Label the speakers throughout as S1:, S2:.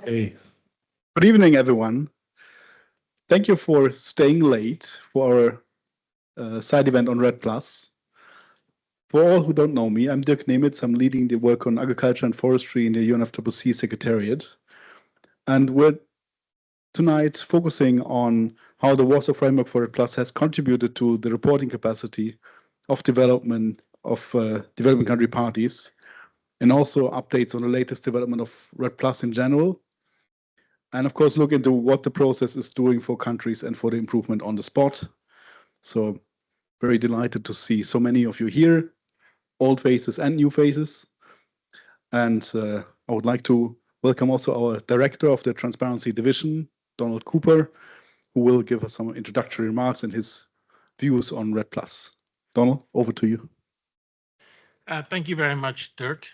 S1: Hey. Good evening, everyone. Thank you for staying late for our side event on REDD+. For all who don't know me, I'm Dirk Nemitz. I'm leading the work on agriculture and forestry in the UNFCCC Secretariat. And we're tonight focusing on how the Warsaw Framework for REDD+ has contributed to the reporting capacity of development of developing country parties, and also updates on the latest development of REDD+ in general. And of course, look into what the process is doing for countries and for the improvement on the spot. So very delighted to see so many of you here, old faces and new faces. And I would like to welcome also our director of the Transparency Division, Donald Cooper, who will give us some introductory remarks and his views on REDD+. Donald, over to you.
S2: Thank you very much, Dirk.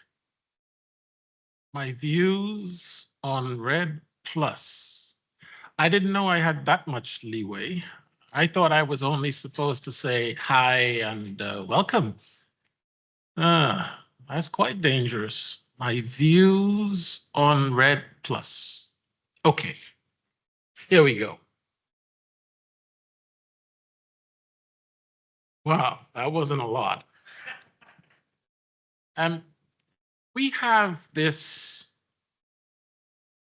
S2: My views on REDD+. I didn't know I had that much leeway. I thought I was only supposed to say hi and welcome. That's quite dangerous. My views on REDD+. Okay, here we go. Wow, that wasn't a lot. And we have this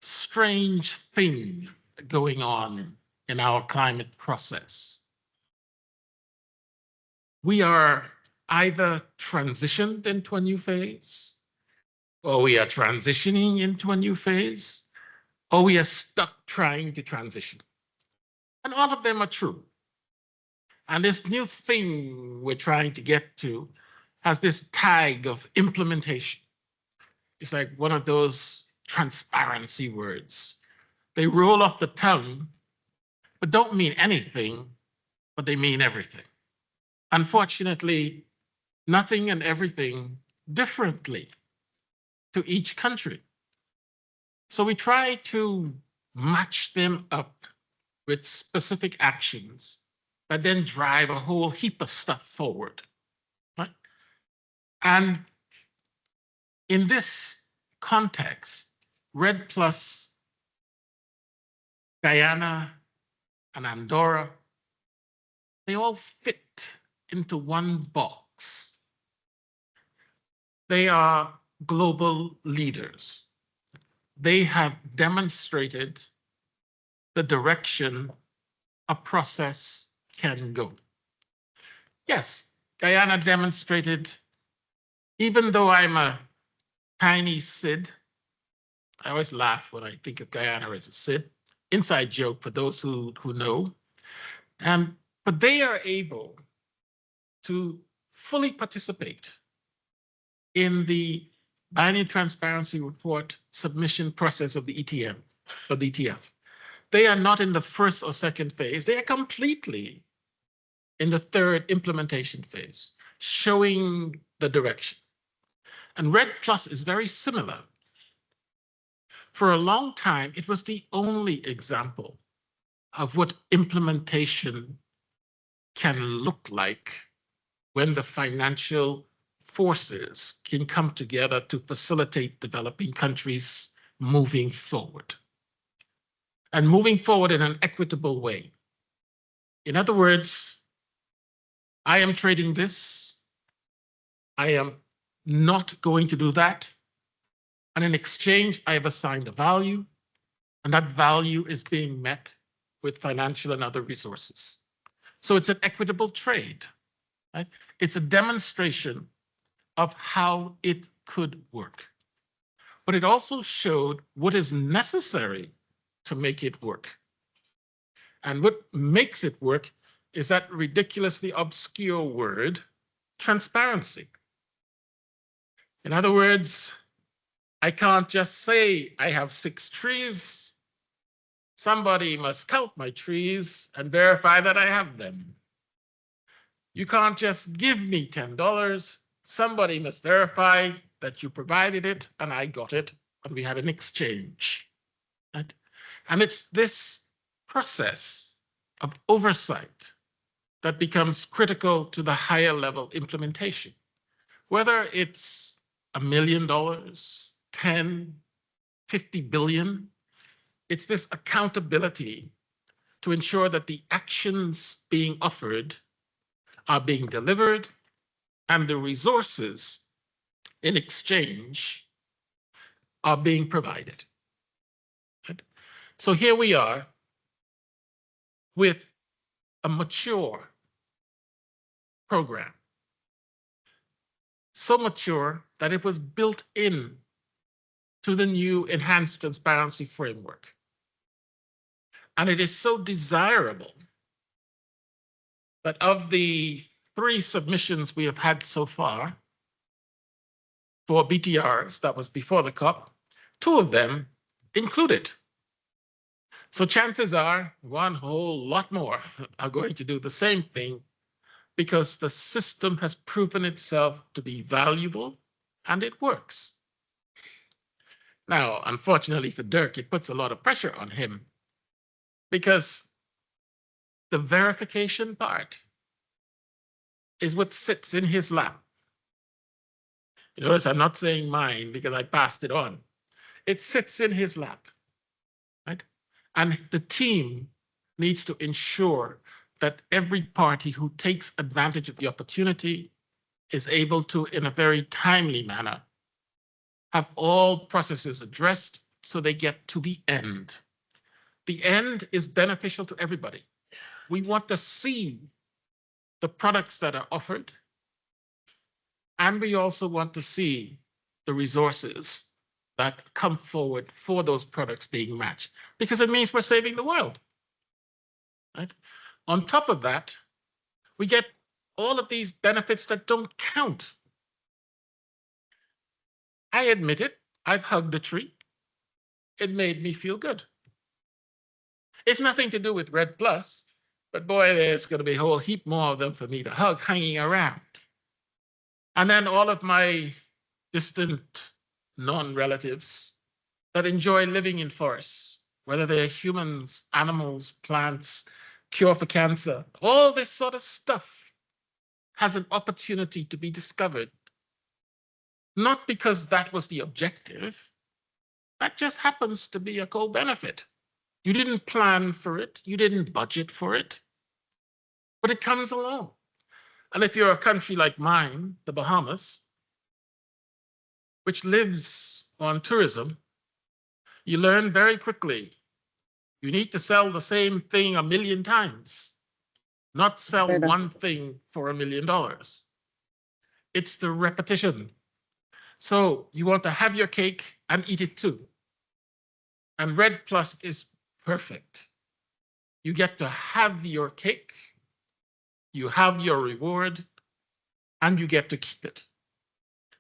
S2: strange thing going on in our climate process. We are either transitioned into a new phase, or we are transitioning into a new phase, or we are stuck trying to transition. And all of them are true. And this new thing we're trying to get to has this tag of implementation. It's like one of those transparency words. They roll off the tongue, but don't mean anything, but they mean everything. Unfortunately, nothing and everything differently to each country. So we try to match them up with specific actions that then drive a whole heap of stuff forward, right? And in this context, REDD+, Guyana, and Andorra, they all fit into one box. They are global leaders. They have demonstrated the direction a process can go. Yes, Guyana demonstrated, even though I'm a tiny SID, I always laugh when I think of Guyana as a SID, inside joke for those who know, but they are able to fully participate in the Biennial Transparency Report submission process of the ETM, of the ETF. They are not in the first or second phase, they are completely in the third implementation phase, showing the direction. And REDD+ is very similar. For a long time, it was the only example of what implementation can look like when the financial forces can come together to facilitate developing countries moving forward. And moving forward in an equitable way. In other words, I am trading this, I am not going to do that, and in exchange, I have assigned a value, and that value is being met with financial and other resources. So it's an equitable trade, right? It's a demonstration of how it could work. But it also showed what is necessary to make it work. And what makes it work is that ridiculously obscure word, transparency. In other words, I can't just say I have 6 trees. Somebody must count my trees and verify that I have them. You can't just give me $10. Somebody must verify that you provided it and I got it and we had an exchange. Right? And it's this process of oversight that becomes critical to the higher level implementation. Whether it's $1 million, $10 10, 50 billion. It's this accountability to ensure that the actions being offered are being delivered and the resources in exchange are being provided. Right? So here we are with a mature program, so mature that it was built in to the new enhanced transparency framework. And it is so desirable that of the 3 submissions we have had so far for BTRs, that was before the COP, 2 of them include it. So chances are one whole lot more are going to do the same thing because the system has proven itself to be valuable and it works. Now, unfortunately for Dirk, it puts a lot of pressure on him because the verification part is what sits in his lap. You notice I'm not saying mine because I passed it on. It sits in his lap, right? And the team needs to ensure that every party who takes advantage of the opportunity is able to, in a very timely manner, have all processes addressed so they get to the end. The end is beneficial to everybody. We want to see the products that are offered, and we also want to see the resources that come forward for those products being matched, because it means we're saving the world. Right? On top of that, we get all of these benefits that don't count. I admit it, I've hugged a tree. It made me feel good. It's nothing to do with REDD+, but boy, there's going to be a whole heap more of them for me to hug hanging around. And then all of my distant non-relatives that enjoy living in forests, whether they're humans, animals, plants, cure for cancer, all this sort of stuff has an opportunity to be discovered. Not because that was the objective, that just happens to be a co-benefit. You didn't plan for it, you didn't budget for it, but it comes along. And if you're a country like mine, the Bahamas, which lives on tourism, you learn very quickly you need to sell the same thing 1 million times, not sell one thing for $1 million. It's the repetition. So you want to have your cake and eat it too. And REDD+ is perfect. You get to have your cake, you have your reward, and you get to keep it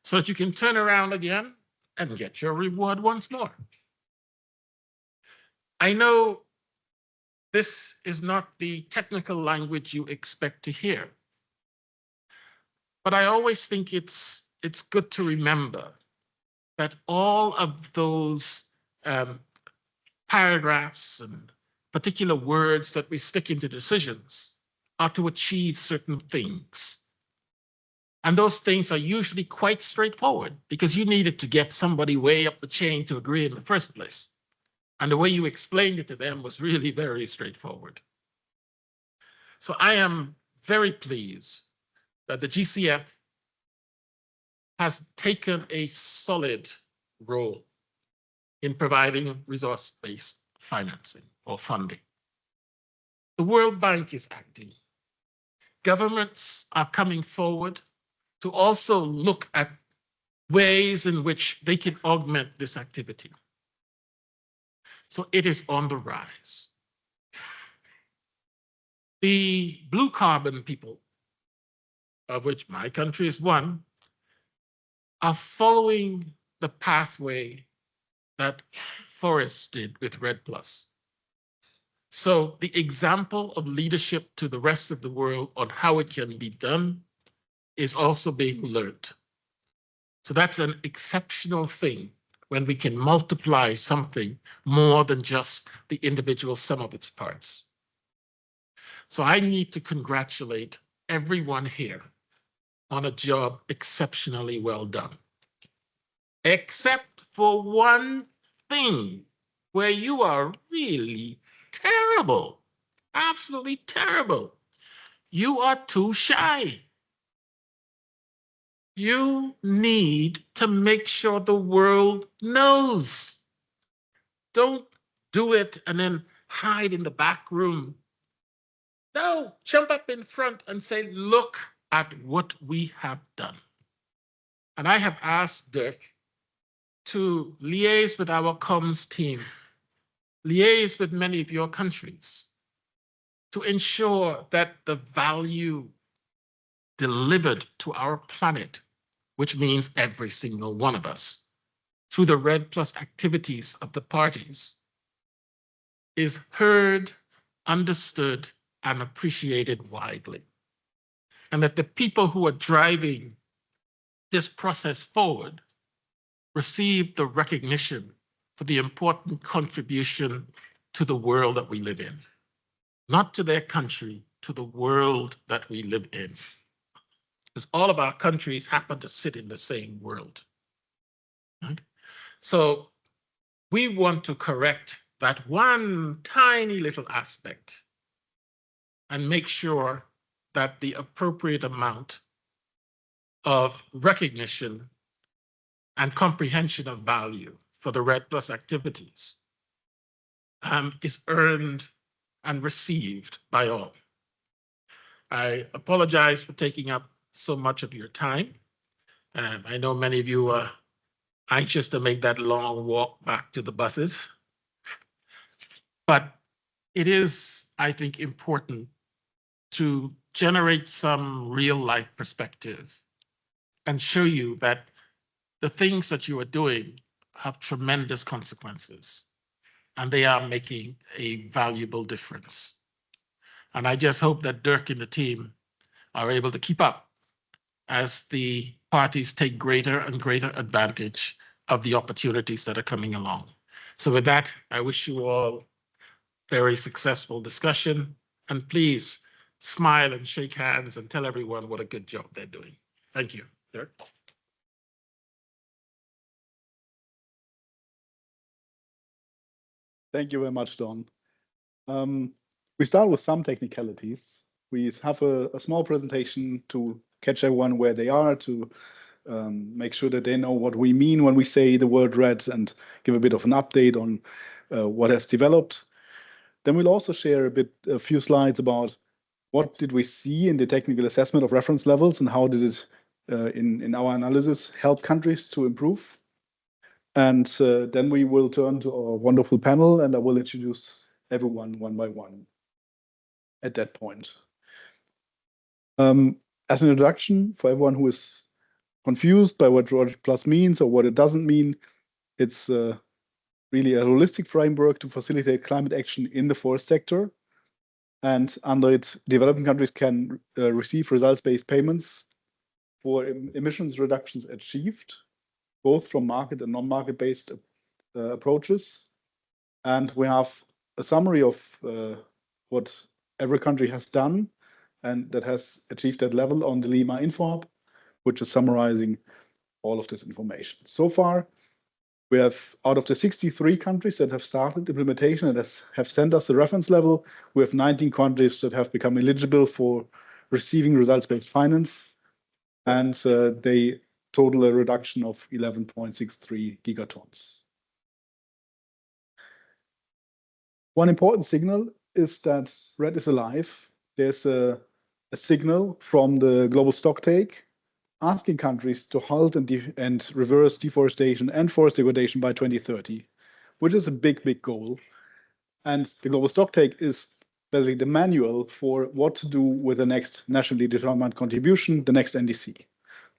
S2: so that you can turn around again and get your reward once more. I know this is not the technical language you expect to hear, but I always think it's good to remember that all of those paragraphs and particular words that we stick into decisions are to achieve certain things. And those things are usually quite straightforward because you needed to get somebody way up the chain to agree in the first place. And the way you explained it to them was really very straightforward. So I am very pleased that the GCF has taken a solid role in providing resource-based financing or funding. The World Bank is acting. Governments are coming forward to also look at ways in which they can augment this activity. So it is on the rise. The blue carbon people, of which my country is one, are following the pathway that forests did with REDD+. So the example of leadership to the rest of the world on how it can be done is also being learned. So that's an exceptional thing when we can multiply something more than just the individual sum of its parts. So I need to congratulate everyone here on a job exceptionally well done. except for one thing where you are really terrible, absolutely terrible. You are too shy. You need to make sure the world knows. Don't do it and then hide in the back room. No, jump up in front and say, look at what we have done. And I have asked Dirk to liaise with our comms team, liaise with many of your countries to ensure that the value delivered to our planet, which means every single one of us, through the REDD+ activities of the parties, is heard, understood, and appreciated widely. And that the people who are driving this process forward receive the recognition for the important contribution to the world that we live in. Not to their country, to the world that we live in. Because all of our countries happen to sit in the same world. Right? So we want to correct that one tiny little aspect and make sure that the appropriate amount of recognition and comprehension of value for the REDD+ activities is earned and received by all. I apologize for taking up so much of your time. I know many of you are anxious to make that long walk back to the buses. But it is, I think, important to generate some real life perspective and show you that the things that you are doing have tremendous consequences and they are making a valuable difference. And I just hope that Dirk and the team are able to keep up as the parties take greater and greater advantage of the opportunities that are coming along. So with that, I wish you all very successful discussion, and please smile and shake hands and tell everyone what a good job they're doing. Thank you. Dirk.
S1: Thank you very much, Don. We start with some technicalities. We have a small presentation to catch everyone where they are, to make sure that they know what we mean when we say the word REDD, and give a bit of an update on what has developed. Then we'll also share a few slides about what did we see in the technical assessment of reference levels and how did it, in our analysis, help countries to improve. And then we will turn to our wonderful panel, and I will introduce everyone one by one at that point. As an introduction, for everyone who is confused by what REDD+ means or what it doesn't mean, it's really a holistic framework to facilitate climate action in the forest sector. And under it, developing countries can receive results-based payments for emissions reductions achieved, both from market and non-market-based approaches. And we have a summary of what every country has done and that has achieved that level on the Lima Info Hub, which is summarizing all of this information. So far, we have, out of the 63 countries that have started implementation and have sent us the reference level, we have 19 countries that have become eligible for receiving results-based finance, and they total a reduction of 11.63 gigatons. One important signal is that REDD is alive. There's a signal from the global stocktake asking countries to halt and reverse deforestation and forest degradation by 2030, which is a big, big goal. And the global stocktake is basically the manual for what to do with the next nationally determined contribution, the next NDC.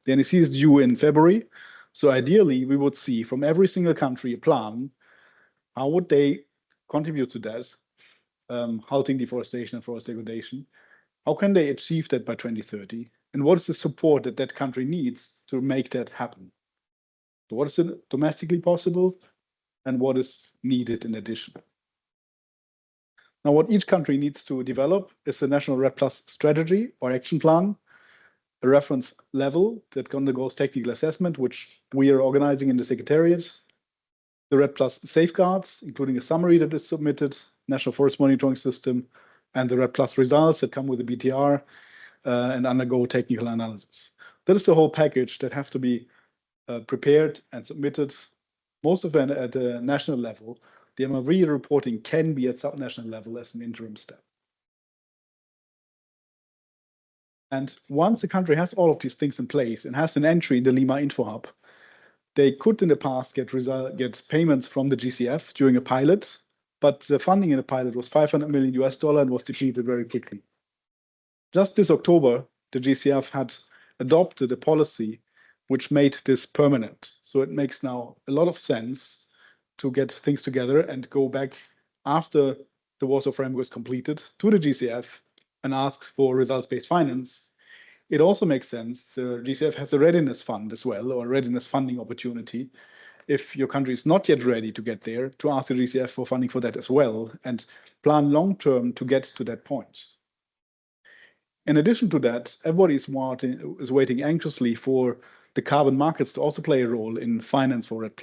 S1: The NDC is due in February. So ideally, we would see from every single country a plan. How would they contribute to that, halting deforestation and forest degradation? How can they achieve that by 2030? And what is the support that that country needs to make that happen? So what is domestically possible and what is needed in addition? Now, what each country needs to develop is a national REDD+ strategy or action plan. a reference level that undergoes technical assessment, which we are organizing in the Secretariat. The REDD+ safeguards, including a summary that is submitted, National Forest Monitoring System, and the REDD+ results that come with the BTR and undergo technical analysis. That is the whole package that have to be prepared and submitted. Most of them at the national level. The MRV reporting can be at subnational level as an interim step. And once a country has all of these things in place and has an entry in the Lima Info Hub, they could in the past get payments from the GCF during a pilot, but the funding in the pilot was $500 million and was depleted very quickly. Just this October, the GCF had adopted a policy which made this permanent. So it makes now a lot of sense to get things together and go back after the Warsaw Framework is completed to the GCF and ask for results-based finance. It also makes sense. The GCF has a readiness fund as well, or a readiness funding opportunity. If your country is not yet ready to get there, to ask the GCF for funding for that as well and plan long-term to get to that point. In addition to that, everybody is waiting anxiously for the carbon markets to also play a role in finance for REDD+.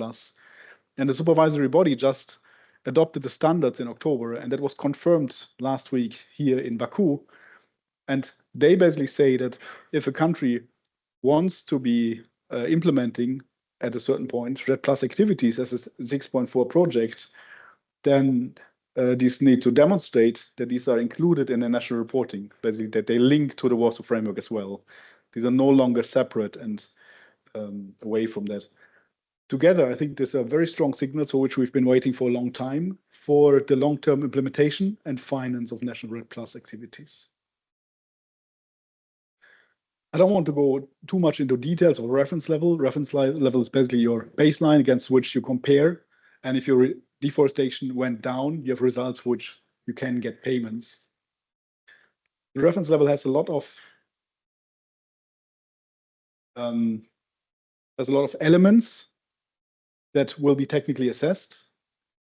S1: And the supervisory body just adopted the standards in October, and that was confirmed last week here in Baku. And they basically say that if a country wants to be implementing at a certain point REDD+ activities as a 6.4 project, then these need to demonstrate that these are included in the national reporting, basically that they link to the Warsaw Framework as well. These are no longer separate and away from that. Together, I think there's a very strong signal for which we've been waiting for a long time for the long-term implementation and finance of national REDD+ activities. I don't want to go too much into details of reference level. Reference level is basically your baseline against which you compare. And if your deforestation went down, you have results which you can get payments. The reference level has a lot of elements that will be technically assessed.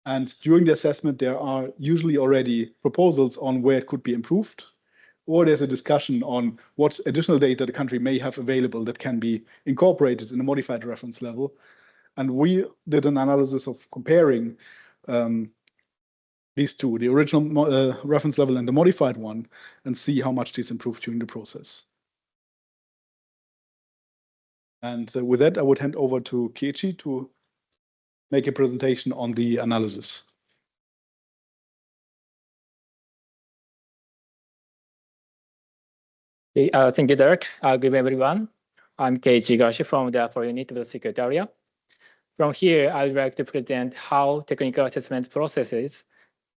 S1: And during the assessment, there are usually already proposals on where it could be improved, or there's a discussion on what additional data the country may have available that can be incorporated in a modified reference level. And we did an analysis of comparing these two, the original reference level and the modified one, and see how much this improved during the process. And with that, I would hand over to Keiichi to make a presentation on the analysis.
S3: Thank you, Dirk. Good evening, everyone. I'm Keiichi from the unit of the Secretariat. From here, I would like to present how technical assessment processes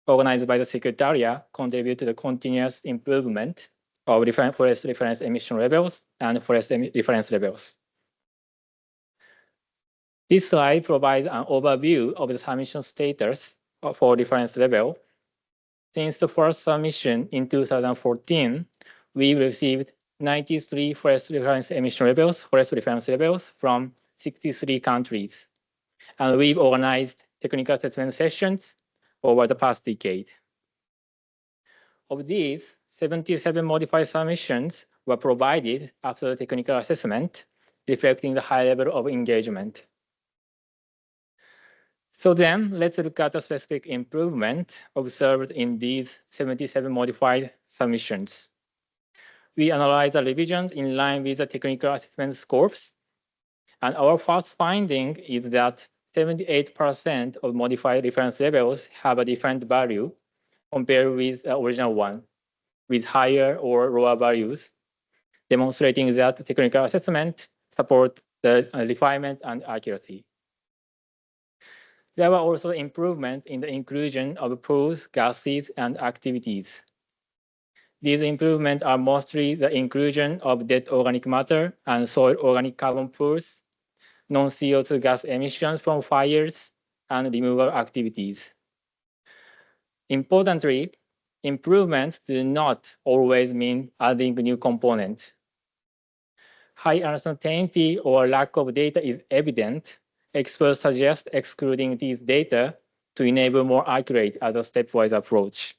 S3: organized by the Secretariat contribute to the continuous improvement of forest reference emission levels and forest reference levels. This slide provides an overview of the submission status for reference level. Since the first submission in 2014, we received 93 forest reference levels from 63 countries. And we've organized technical assessment sessions over the past decade. Of these, 77 modified submissions were provided after the technical assessment, reflecting the high level of engagement. So then, let's look at the specific improvement observed in these 77 modified submissions. We analyzed the revisions in line with the technical assessment scopes, and our first finding is that 78% of modified reference levels have a different value compared with the original one, with higher or lower values, demonstrating that the technical assessment supports the refinement and accuracy. There were also improvements in the inclusion of pools, gases, and activities. These improvements are mostly the inclusion of dead organic matter and soil organic carbon pools, non-CO2 gas emissions from fires, and removal activities. Importantly, improvements do not always mean adding new components. High uncertainty or lack of data is evident. Experts suggest excluding these data to enable more accurate as a stepwise approach.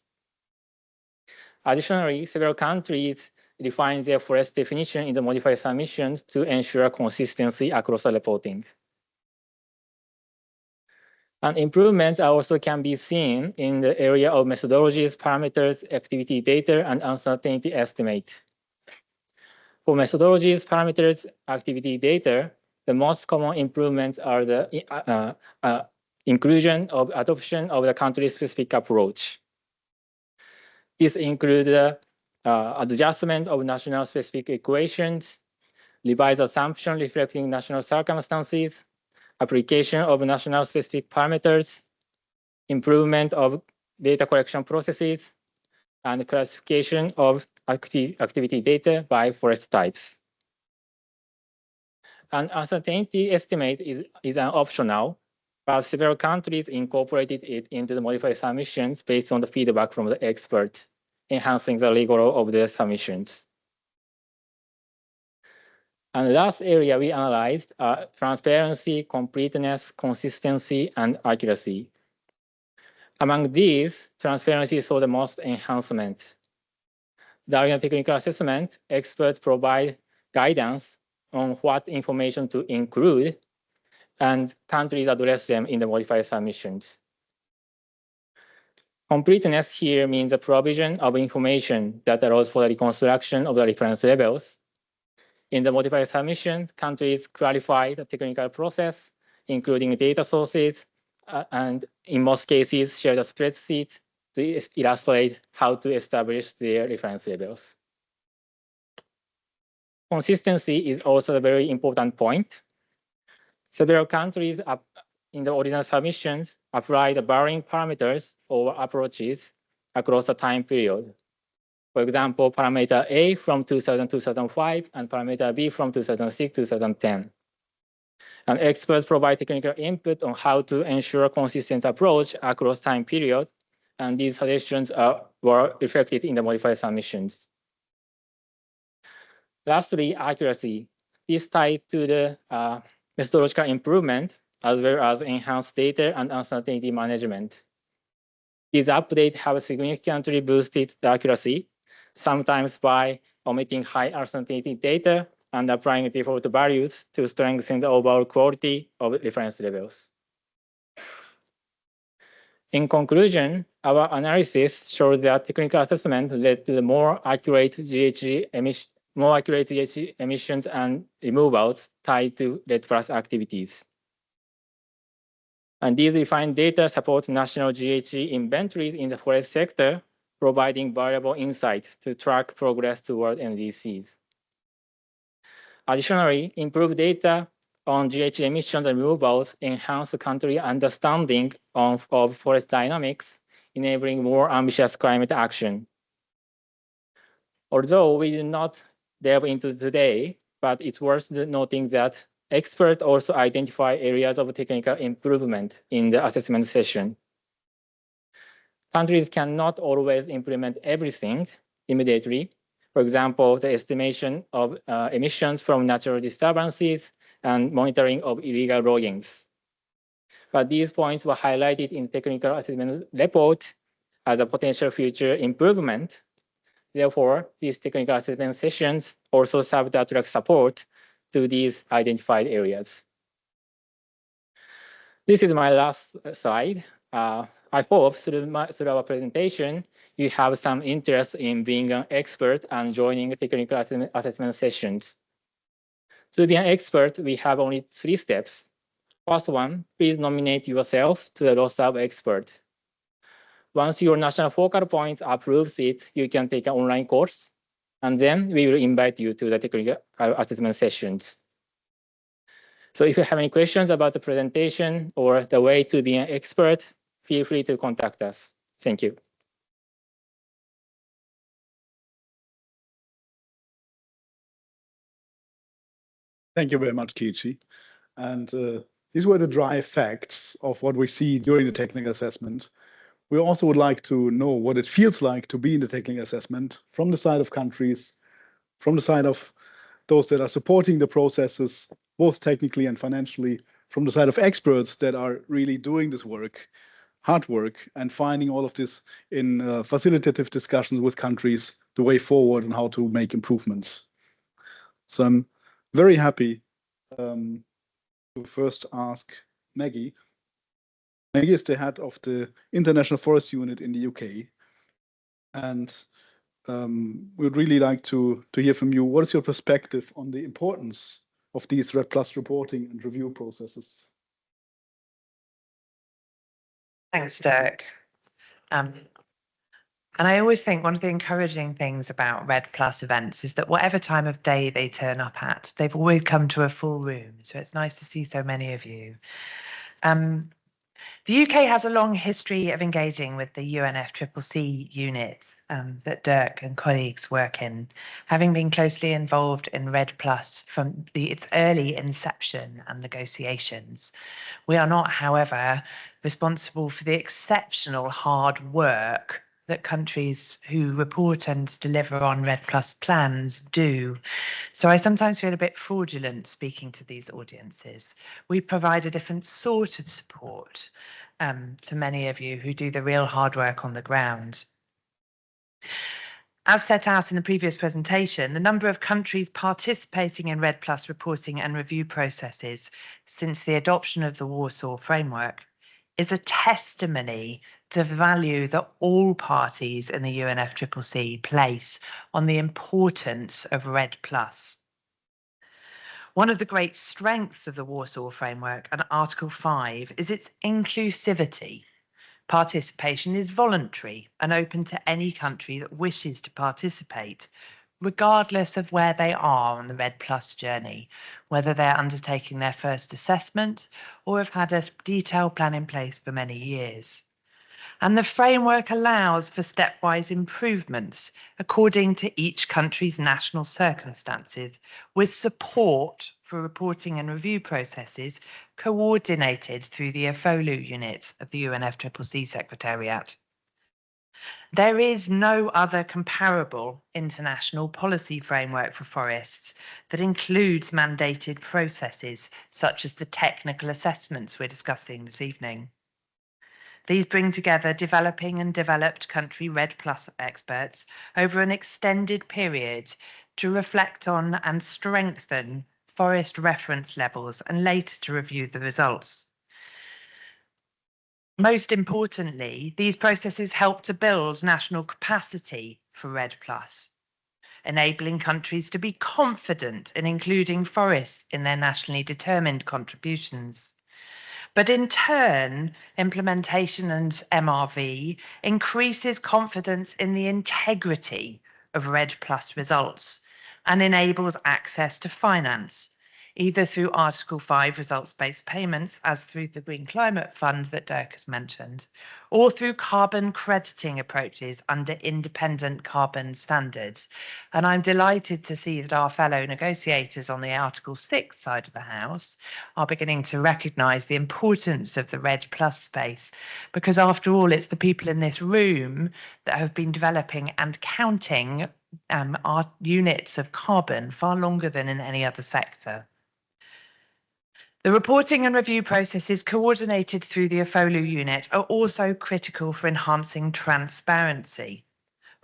S3: Additionally, several countries refine their forest definition in the modified submissions to ensure consistency across the reporting. And improvements also can be seen in the area of methodologies, parameters, activity data, and uncertainty estimate. For methodologies, parameters, activity data, the most common improvements are the inclusion of adoption of the country-specific approach. This includes the adjustment of national specific equations, revised assumption reflecting national circumstances, application of national specific parameters, improvement of data collection processes, and classification of activity data by forest types. An uncertainty estimate is an optional, but several countries incorporated it into the modified submissions based on the feedback from the expert, enhancing the rigor of the submissions. And the last area we analyzed are transparency, completeness, consistency, and accuracy. Among these, transparency saw the most enhancement. During the technical assessment, experts provide guidance on what information to include, and countries address them in the modified submissions. Completeness here means the provision of information that allows for the reconstruction of the reference levels. In the modified submission, countries clarify the technical process, including data sources, and in most cases, share the spreadsheet to illustrate how to establish their reference levels. Consistency is also a very important point. Several countries in the original submissions apply the varying parameters or approaches across the time period. For example, parameter A from 2000-2005 and parameter B from 2006-2010. And experts provide technical input on how to ensure consistent approach across time period, and these suggestions were reflected in the modified submissions. Lastly, accuracy. This tied to the methodological improvement as well as enhanced data and uncertainty management. These updates have significantly boosted the accuracy, sometimes by omitting high uncertainty data and applying default values to strengthen the overall quality of reference levels. In conclusion, our analysis showed that technical assessment led to the more accurate GHG emissions and removals tied to REDD+ activities. And these refined data support national GHG inventories in the forest sector, providing valuable insight to track progress toward NDCs. Additionally, improved data on GHG emissions and removals enhance the country understanding of forest dynamics, enabling more ambitious climate action. Although we did not delve into today, but it's worth noting that experts also identify areas of technical improvement in the assessment session. Countries cannot always implement everything immediately. For example, the estimation of emissions from natural disturbances and monitoring of illegal loggings. But these points were highlighted in technical assessment report as a potential future improvement. Therefore, these technical assessment sessions also serve to attract support to these identified areas. This is my last slide. I hope through our presentation, you have some interest in being an expert and joining technical assessment sessions. To be an expert, we have only 3 steps. First one, please nominate yourself to the roster of expert. Once your national focal point approves it, you can take an online course, and then we will invite you to the technical assessment sessions. So if you have any questions about the presentation or the way to be an expert, feel free to contact us. Thank you.
S1: Thank you very much, Kiichi. And these were the dry facts of what we see during the technical assessment. We also would like to know what it feels like to be in the technical assessment from the side of countries, from the side of those that are supporting the processes, both technically and financially, from the side of experts that are really doing this work, hard work, and finding all of this in facilitative discussions with countries the way forward and how to make improvements. So I'm very happy to first ask Maggie. Maggie is the head of the International Forest Unit in the UK. And we'd really like to hear from you. What is your perspective on the importance of these REDD+ reporting and review processes?
S4: Thanks, Dirk. And I always think one of the encouraging things about REDD+ events is that whatever time of day they turn up at, they've always come to a full room. So it's nice to see so many of you. The UK has a long history of engaging with the UNFCCC unit that Dirk and colleagues work in, having been closely involved in REDD+ from its early inception and negotiations. We are not, however, responsible for the exceptional hard work that countries who report and deliver on REDD+ plans do. So I sometimes feel a bit fraudulent speaking to these audiences. We provide a different sort of support to many of you who do the real hard work on the ground. As set out in the previous presentation, the number of countries participating in REDD+ reporting and review processes since the adoption of the Warsaw Framework is a testimony to the value that all parties in the UNFCCC place on the importance of REDD+. One of the great strengths of the Warsaw Framework and Article 5 is its inclusivity. Participation is voluntary and open to any country that wishes to participate, regardless of where they are on the REDD+ journey, whether they're undertaking their first assessment or have had a detailed plan in place for many years. And the framework allows for stepwise improvements according to each country's national circumstances, with support for reporting and review processes coordinated through the AFOLU unit of the UNFCCC Secretariat. There is no other comparable international policy framework for forests that includes mandated processes such as the technical assessments we're discussing this evening. These bring together developing and developed country REDD+ experts over an extended period to reflect on and strengthen forest reference levels and later to review the results. Most importantly, these processes help to build national capacity for REDD+, enabling countries to be confident in including forests in their nationally determined contributions. But in turn, implementation and MRV increases confidence in the integrity of REDD+ results and enables access to finance, either through Article 5 results-based payments, as through the Green Climate Fund that Dirk has mentioned, or through carbon crediting approaches under independent carbon standards. And I'm delighted to see that our fellow negotiators on the Article 6 side of the House are beginning to recognise the importance of the REDD+ space, because after all, it's the people in this room that have been developing and counting our units of carbon far longer than in any other sector. The reporting and review processes coordinated through the AFOLU unit are also critical for enhancing transparency.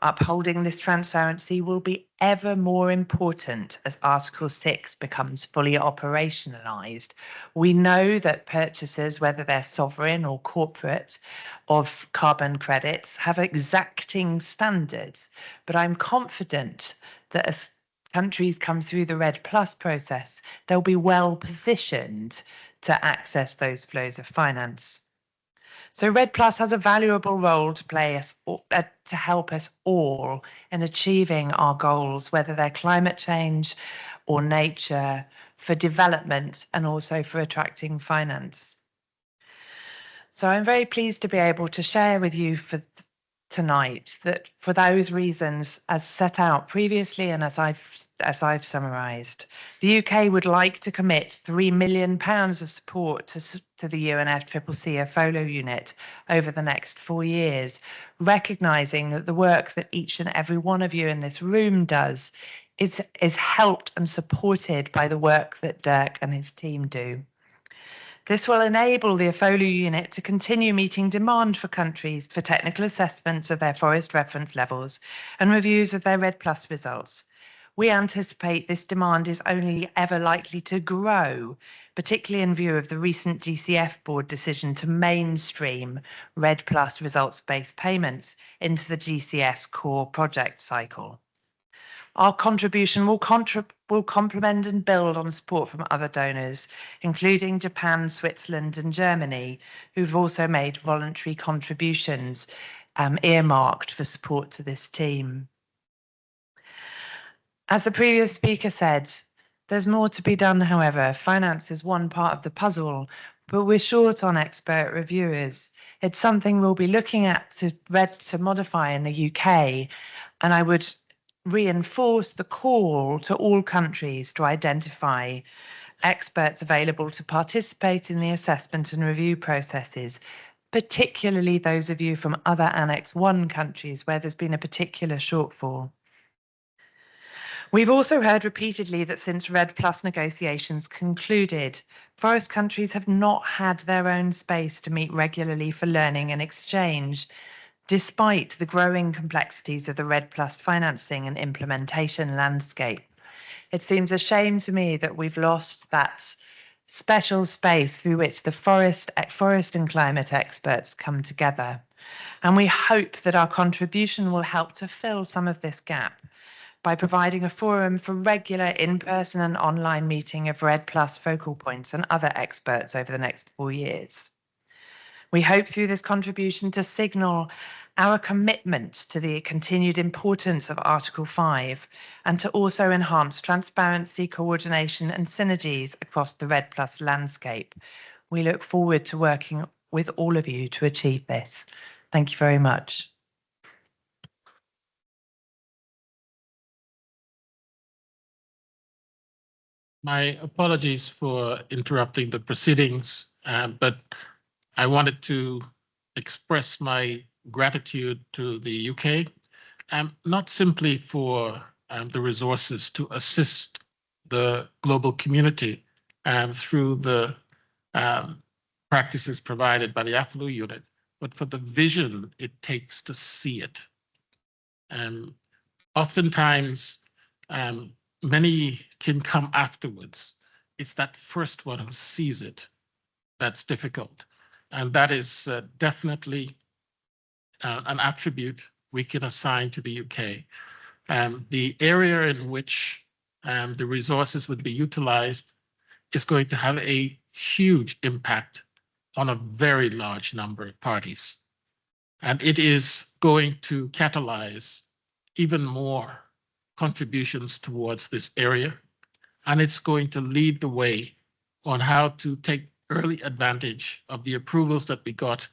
S4: Upholding this transparency will be ever more important as Article 6 becomes fully operationalised. We know that purchasers, whether they're sovereign or corporate, of carbon credits have exacting standards, but I'm confident that as countries come through the REDD+ process, they'll be well positioned to access those flows of finance. So REDD+ has a valuable role to play to help us all in achieving our goals, whether they're climate change or nature, for development and also for attracting finance. So I'm very pleased to be able to share with you tonight that for those reasons, as set out previously and as I've summarised, the UK would like to commit £3 million of support to the UNFCCC AFOLU unit over the next 4 years, recognising that the work that each and every one of you in this room does is helped and supported by the work that Dirk and his team do. This will enable the AFOLU unit to continue meeting demand for countries for technical assessments of their forest reference levels and reviews of their REDD+ results. We anticipate this demand is only ever likely to grow, particularly in view of the recent GCF board decision to mainstream REDD+ results-based payments into the GCF's core project cycle. Our contribution will complement and build on support from other donors, including Japan, Switzerland, and Germany, who've also made voluntary contributions earmarked for support to this team. As the previous speaker said, there's more to be done, however. Finance is one part of the puzzle, but we're short on expert reviewers. It's something we'll be looking at to modify in the UK, and I would reinforce the call to all countries to identify experts available to participate in the assessment and review processes, particularly those of you from other Annex 1 countries where there's been a particular shortfall. We've also heard repeatedly that since REDD+ negotiations concluded, forest countries have not had their own space to meet regularly for learning and exchange, despite the growing complexities of the REDD+ financing and implementation landscape. It seems a shame to me that we've lost that special space through which the forest and climate experts come together. And we hope that our contribution will help to fill some of this gap by providing a forum for regular in-person and online meeting of REDD+ focal points and other experts over the next 4 years. We hope through this contribution to signal our commitment to the continued importance of Article 5 and to also enhance transparency, coordination and synergies across the REDD+ landscape. We look forward to working with all of you to achieve this. Thank you very much.
S2: My apologies for interrupting the proceedings, but I wanted to express my gratitude to the UK, not simply for the resources to assist the global community through the practices provided by the AFLU unit, but for the vision it takes to see it. Oftentimes, many can come afterwards. It's that first one who sees it that's difficult. And that is definitely an attribute we can assign to the UK. The area in which the resources would be utilized is going to have a huge impact on a very large number of parties. And it is going to catalyze even more contributions towards this area. And it's going to lead the way on how to take early advantage of the approvals that we got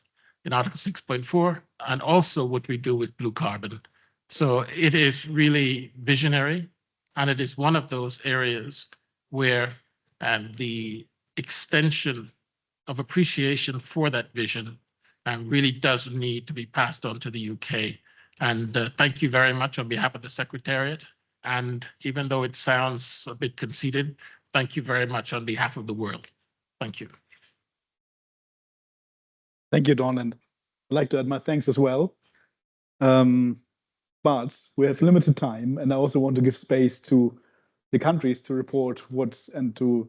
S2: in Article 6.4 and also what we do with blue carbon. So it is really visionary, and it is one of those areas where the extension of appreciation for that vision really does need to be passed on to the UK. And thank you very much on behalf of the Secretariat. And even though it sounds a bit conceited, thank you very much on behalf of the world. Thank you.
S1: Thank you, Don, and I'd like to add my thanks as well. But we have limited time, and I also want to give space to the countries to report and to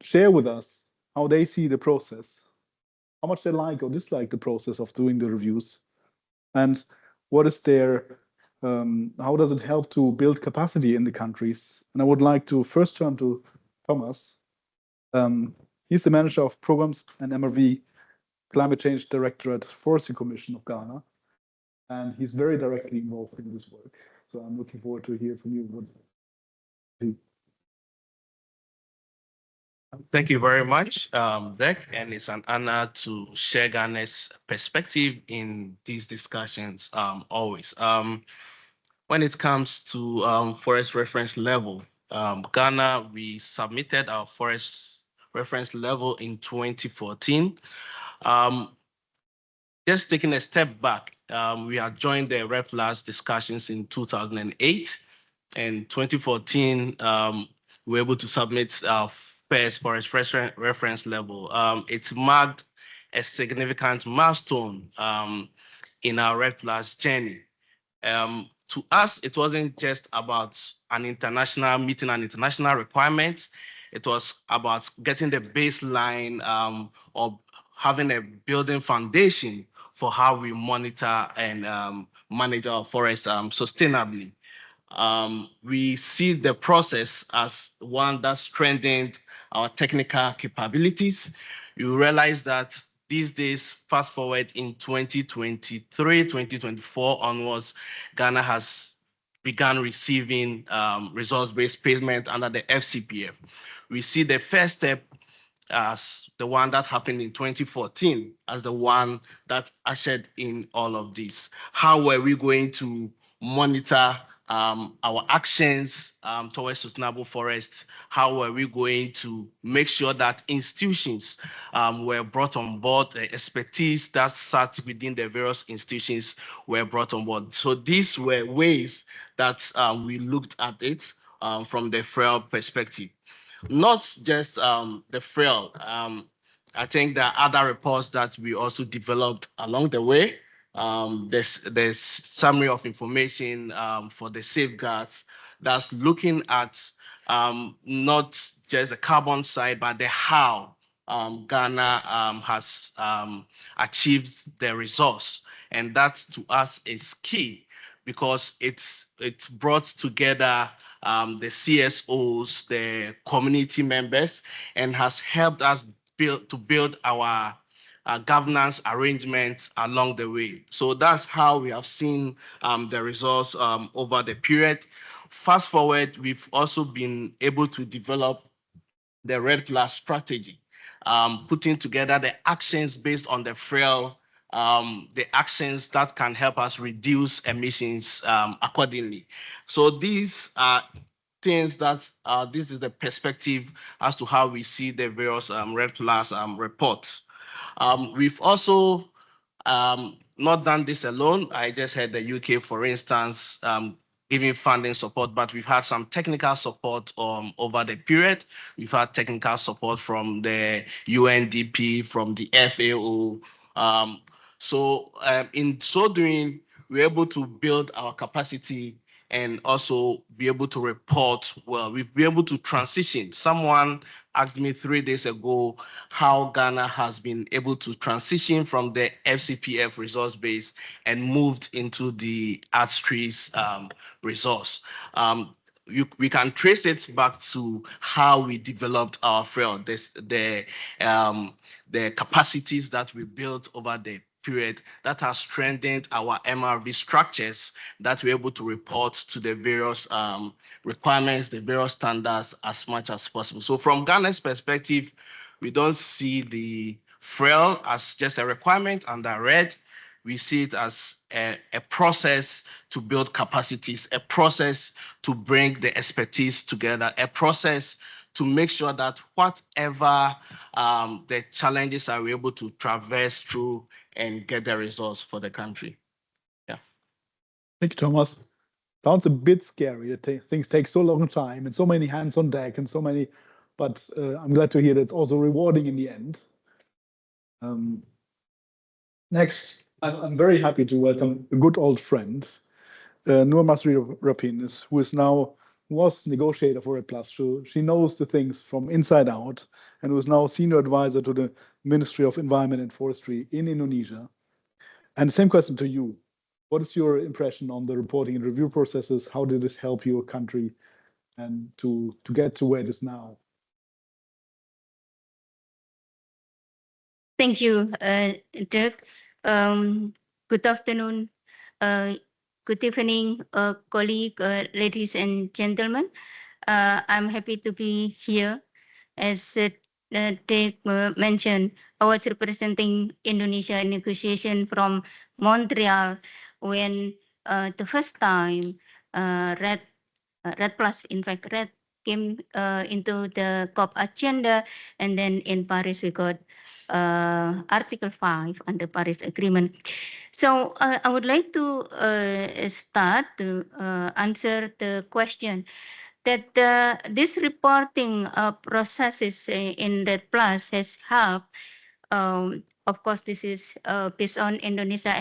S1: share with us how they see the process, how much they like or dislike the process of doing the reviews, and what is their how does it help to build capacity in the countries? And I would like to first turn to Thomas. He's the manager of programs and MRV Climate Change Directorate Forestry Commission of Ghana, and he's very directly involved in this work. So I'm looking forward to hear from you.
S5: Thank you very much, Beck, and it's an honor to share Ghana's perspective in these discussions always. When it comes to forest reference level, Ghana, we submitted our forest reference level in 2014. Just taking a step back, we had joined the REDD+ discussions in 2008, and 2014, we were able to submit our pairs forest reference level. It's marked a significant milestone in our REDD+ journey. To us, it wasn't just about meeting an international requirement. It was about getting the baseline of having a building foundation for how we monitor and manage our forests sustainably. We see the process as one that strengthened our technical capabilities. You realize that these days, fast forward in 2023, 2024 onwards, Ghana has begun receiving resource-based payment under the FCPF. We see the first step as the one that happened in 2014 as the one that ushered in all of this. How were we going to monitor our actions towards sustainable forests? How were we going to make sure that institutions were brought on board, the expertise that sat within the various institutions were brought on board? So these were ways that we looked at it from the FREL perspective. Not just the FREL. I think there are other reports that we also developed along the way. There's summary of information for the safeguards that's looking at not just the carbon side, but the how Ghana has achieved the resource. And that to us is key because it's brought together the CSOs, the community members, and has helped us build our governance arrangements along the way. So that's how we have seen the results over the period. Fast forward, we've also been able to develop the REDD+ strategy, putting together the actions based on the FREL, the actions that can help us reduce emissions accordingly. So these are things that this is the perspective as to how we see the various REDD+ reports. We've also not done this alone. I just heard the UK, for instance, giving funding support, but we've had some technical support over the period. We've had technical support from the UNDP, from the FAO. So in so doing, we're able to build our capacity and also be able to report well. We've been able to transition. Someone asked me 3 days ago how Ghana has been able to transition from the FCPF resource base and moved into the ArtStrees resource. We can trace it back to how we developed our FREL, the capacities that we built over the period that has strengthened our MRV structures that we're able to report to the various requirements, the various standards as much as possible. So from Ghana's perspective, we don't see the FREL as just a requirement under REDD. We see it as a process to build capacities, a process to bring the expertise together, a process to make sure that whatever the challenges are, we're able to traverse through and get the results for the country. Yeah.
S1: Thank you, Thomas. Sounds a bit scary that things take so long time and so many hands on deck and so many, but I'm glad to hear that it's also rewarding in the end. Next, I'm very happy to welcome a good old friend, Nur Masripatin, who was negotiator for REDD+. So she knows the things from inside out and was now senior advisor to the Ministry of Environment and Forestry in Indonesia. And the same question to you. What is your impression on the reporting and review processes? How did it help your country and to get to where it is now?
S6: Thank you, Dirk. Good afternoon, good evening, colleague, ladies and gentlemen. I'm happy to be here. As Dirk mentioned, I was representing Indonesia in negotiation from Montreal when the first time REDD+, in fact, REDD came into the COP agenda, and then in Paris we got Article 5 under Paris Agreement. So I would like to start to answer the question that this reporting processes in REDD Plus has helped. Of course, this is based on Indonesia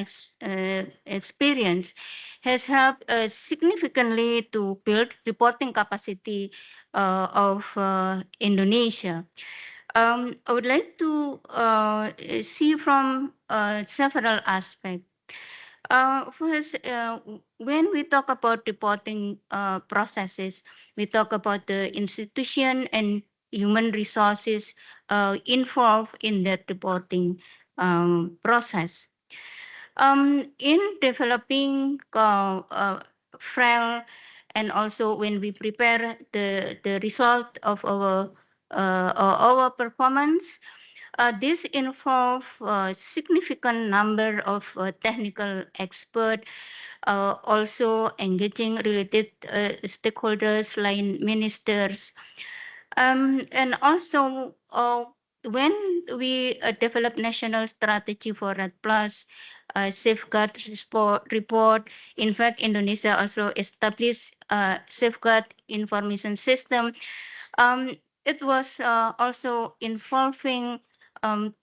S6: experience, has helped significantly to build reporting capacity of Indonesia. I would like to see from several aspects. First, when we talk about reporting processes, we talk about the institution and human resources involved in that reporting process. In developing FREL, and also when we prepare the result of our performance, this involves a significant number of technical experts, also engaging related stakeholders like ministers. And also, when we develop national strategy for REDD Plus, safeguard report, in fact, Indonesia also established a safeguard information system. It was also involving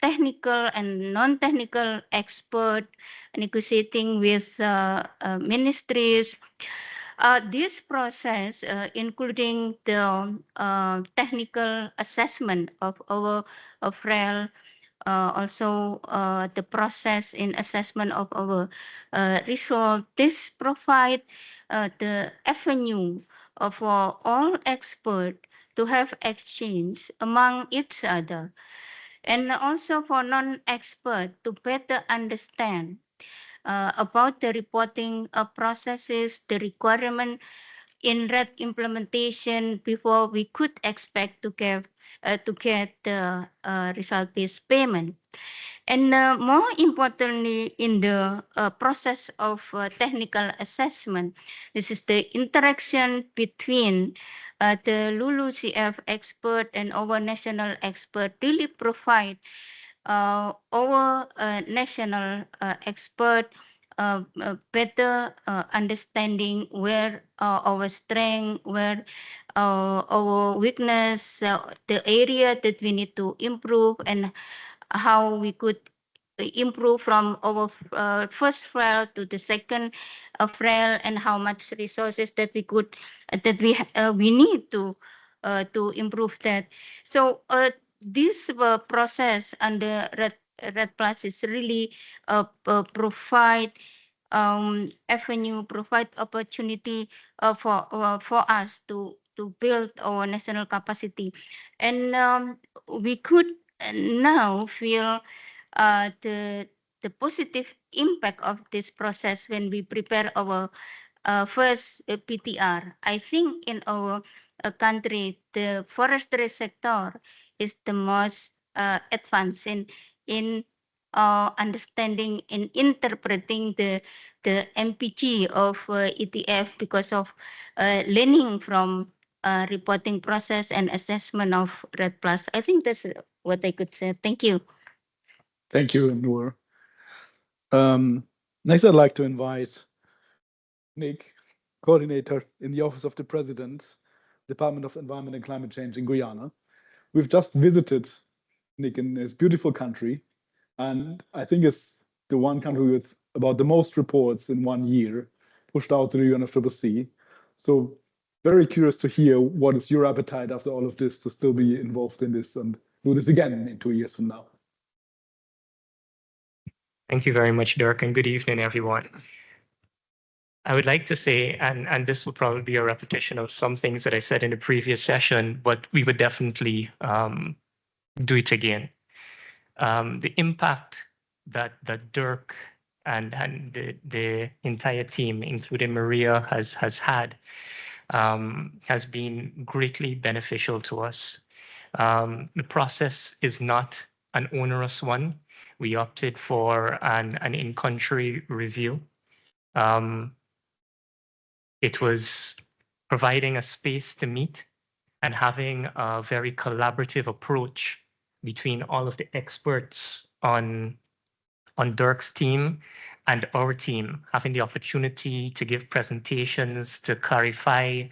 S6: technical and non-technical expert negotiating with ministries. This process, including the technical assessment of our FREL, also the process in assessment of our result, this provide the avenue for all experts to have exchange among each other, and also for non-experts to better understand about the reporting processes, the requirement in REDD implementation before we could expect to get the result-based payment. And more importantly, in the process of technical assessment, this is the interaction between the LULUCF expert and our national expert really provide our national expert better understanding where our strength, where our weakness, the area that we need to improve, and how we could improve from our first FREL to the second FREL, and how much resources that we could we need to improve that. So this process under REDD Plus is really provide avenue, provide opportunity for us to build our national capacity, and we could now feel the positive impact of this process when we prepare our first PTR. I think in our country, the forestry sector is the most advanced in understanding and interpreting the MPG of ETF because of learning from reporting process and assessment of REDD Plus. I think that's what I could say. Thank you.
S1: Thank you, Noor. Next, I'd like to invite Nick, coordinator in the Office of the President, Department of Environment and Climate Change in Guyana. We've just visited Nick in his beautiful country, and I think it's the one country with about the most reports in 1 year pushed out to the UNFCCC. So very curious to hear what is your appetite after all of this to still be involved in this and do this again in 2 years from now.
S7: Thank you very much, Dirk, and good evening, everyone. I would like to say, and this will probably be a repetition of some things that I said in the previous session, but we would definitely do it again. The impact that Dirk and the entire team, including Maria, has had has been greatly beneficial to us. The process is not an onerous one. We opted for an in-country review. It was providing a space to meet and having a very collaborative approach between all of the experts on Dirk's team and our team having the opportunity to give presentations, to clarify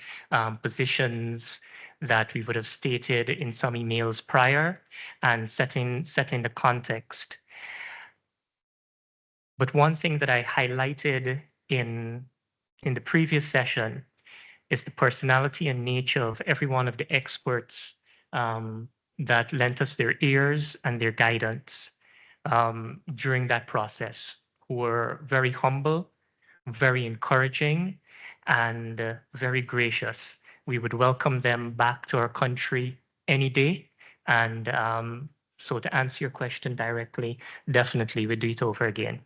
S7: positions that we would have stated in some emails prior, and setting the context. But one thing that I highlighted in the previous session is the personality and nature of every one of the experts that lent us their ears and their guidance during that process, who were very humble, very encouraging, and very gracious. We would welcome them back to our country any day. And so to answer your question directly, definitely we'd do it over again.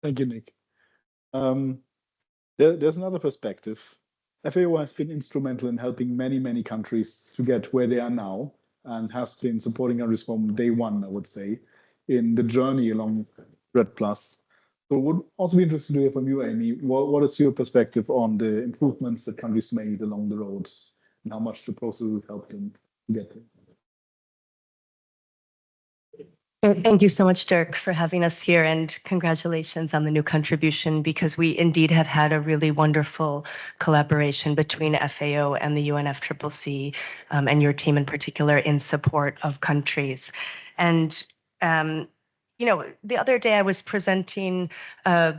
S1: Thank you, Nick. There's another perspective. FAO has been instrumental in helping many countries to get where they are now, and has been supporting countries from day one, I would say, in the journey along REDD+. So would also be interested to hear from you, Amy. What is your perspective on the improvements that countries made along the road, and how much the process has helped them to get there?
S8: Thank you so much, Dirk, for having us here, and congratulations on the new contribution, because we indeed have had a really wonderful collaboration between FAO and the UNFCCC, and your team in particular, in support of countries. And you know, the other day I was presenting a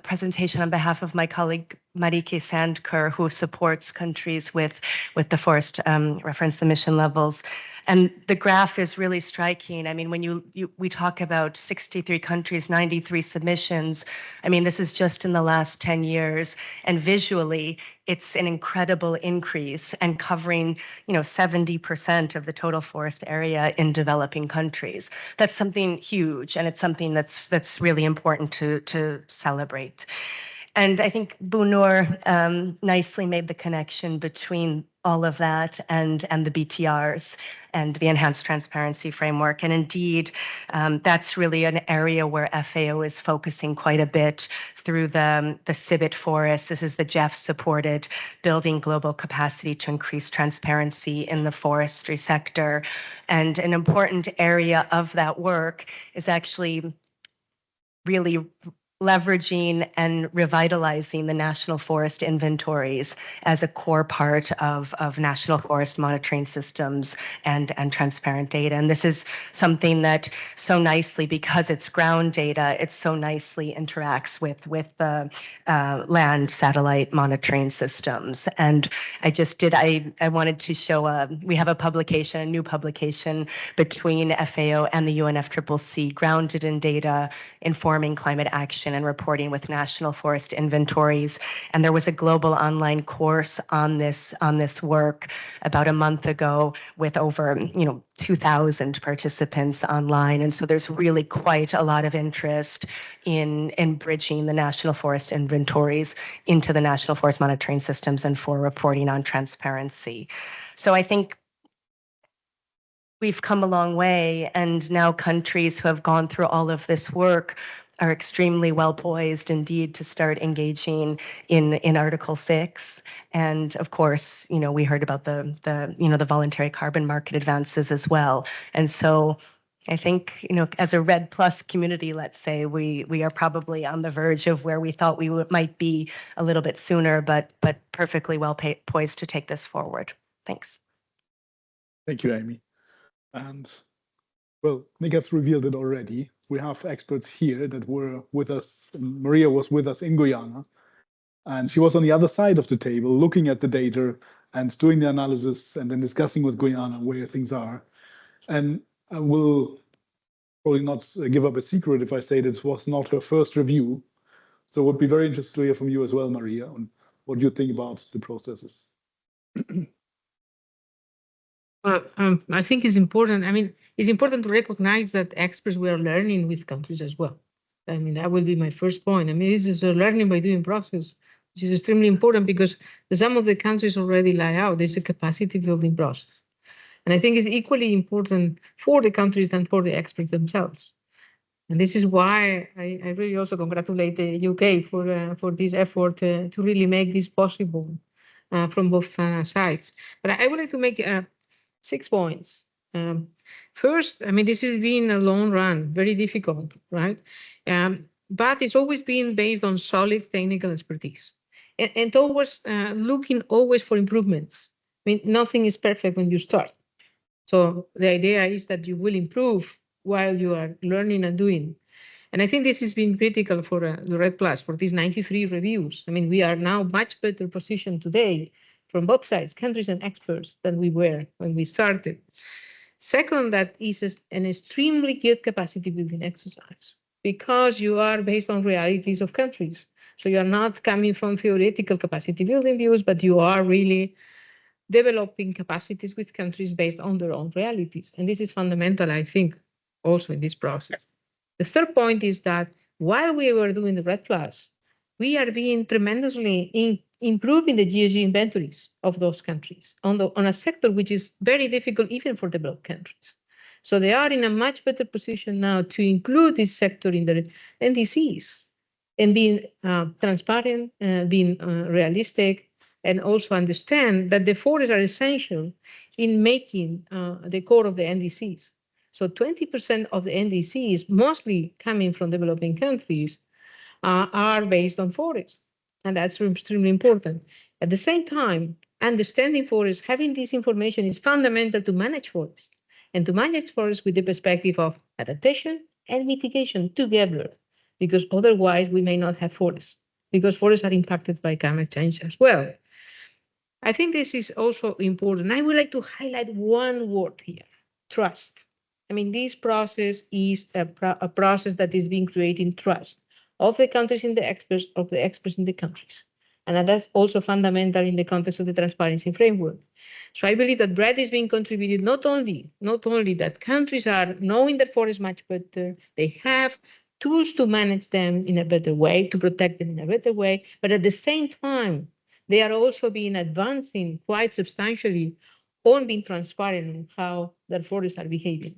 S8: presentation on behalf of my colleague María, who supports countries with the forest reference emission levels. And the graph is really striking. I mean, when we talk about 63 countries, 93 submissions, I mean, this is just in the last 10 years. And visually, it's an incredible increase, and covering, you know, 70% of the total forest area in developing countries. That's something huge, and it's something that's really important to celebrate. And I think Bunur nicely made the connection between all of that and the BTRs and the Enhanced Transparency Framework. And indeed, that's really an area where FAO is focusing quite a bit through the CIBIT Forest. This is the Jeff-supported Building Global Capacity to Increase Transparency in the Forestry Sector. And an important area of that work is actually really leveraging and revitalizing the national forest inventories as a core part of national forest monitoring systems and transparent data. And this is something that so nicely, because it's ground data, it so nicely interacts with the land satellite monitoring systems. And I wanted to show we have a new publication between FAO and the UNFCCC, grounded in data, informing climate action and reporting with national forest inventories. And there was a global online course on this work about a month ago with over 2,000 participants online. And so there's really quite a lot of interest in bridging the national forest inventories into the national forest monitoring systems and for reporting on transparency. So I think we've come a long way, and now countries who have gone through all of this work are extremely well poised indeed to start engaging in Article 6. And of course, we heard about the voluntary carbon market advances as well. And so I think, as a REDD+ community, let's say, we are probably on the verge of where we thought we might be a little bit sooner, but perfectly well poised to take this forward. Thanks.
S1: Thank you, Amy. And well, Nick has revealed it already. We have experts here that were with us. Maria was with us in Guyana, and she was on the other side of the table looking at the data and doing the analysis and then discussing with Guyana where things are. And I will probably not give up a secret if I say this was not her first review. So it would be very interesting to hear from you as well, Maria, on what you think about the processes.
S9: Well, I think it's important. I mean, it's important to recognize that experts were learning with countries as well. I mean, that will be my first point. I mean, this is a learning by doing process, which is extremely important because some of the countries already lie out. There's a capacity building process. And I think it's equally important for the countries than for the experts themselves. And this is why I really also congratulate the UK for this effort to really make this possible from both sides. But I would like to make 6 points First, I mean, this has been a long run, very difficult, right? But it's always been based on solid technical expertise and towards looking always for improvements. I mean, nothing is perfect when you start. So the idea is that you will improve while you are learning and doing. And I think this has been critical for the REDD Plus, for these 93 reviews. I mean, we are now much better positioned today from both sides, countries and experts, than we were when we started. Second, that is an extremely good capacity building exercise because you are based on realities of countries. So you are not coming from theoretical capacity building views, but you are really developing capacities with countries based on their own realities. And this is fundamental, I think, also in this process. The third point is that while we were doing the REDD Plus, we are being tremendously improving the GHG inventories of those countries on a sector which is very difficult even for developed countries. So they are in a much better position now to include this sector in the NDCs and being transparent, being realistic, and also understand that the forests are essential in making the core of the NDCs. So 20% of the NDCs, mostly coming from developing countries, are based on forests. And that's extremely important. At the same time, understanding forests, having this information is fundamental to manage forests, and to manage forests with the perspective of adaptation and mitigation together, because otherwise we may not have forests, because forests are impacted by climate change as well. I think this is also important. I would like to highlight one word here, trust. I mean, this process is a process that is being creating trust of the countries in the experts, of the experts in the countries. And that's also fundamental in the context of the transparency framework. So I believe that REDD is being contributed not only that countries are knowing their forests much better, they have tools to manage them in a better way, to protect them in a better way, but at the same time, they are also being advancing quite substantially on being transparent on how their forests are behaving.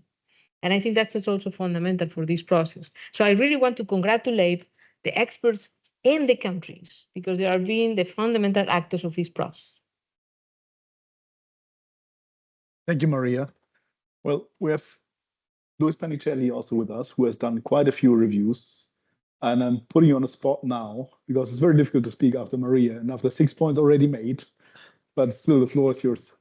S9: And I think that's also fundamental for this process. So I really want to congratulate the experts in the countries because they are being the fundamental actors of this process.
S1: Thank you, Maria. Well, we have Luis Panichelli also with us, who has done quite a few reviews. And I'm putting you on the spot now because it's very difficult to speak after Maria and after 6 points already made. But still, the floor is yours.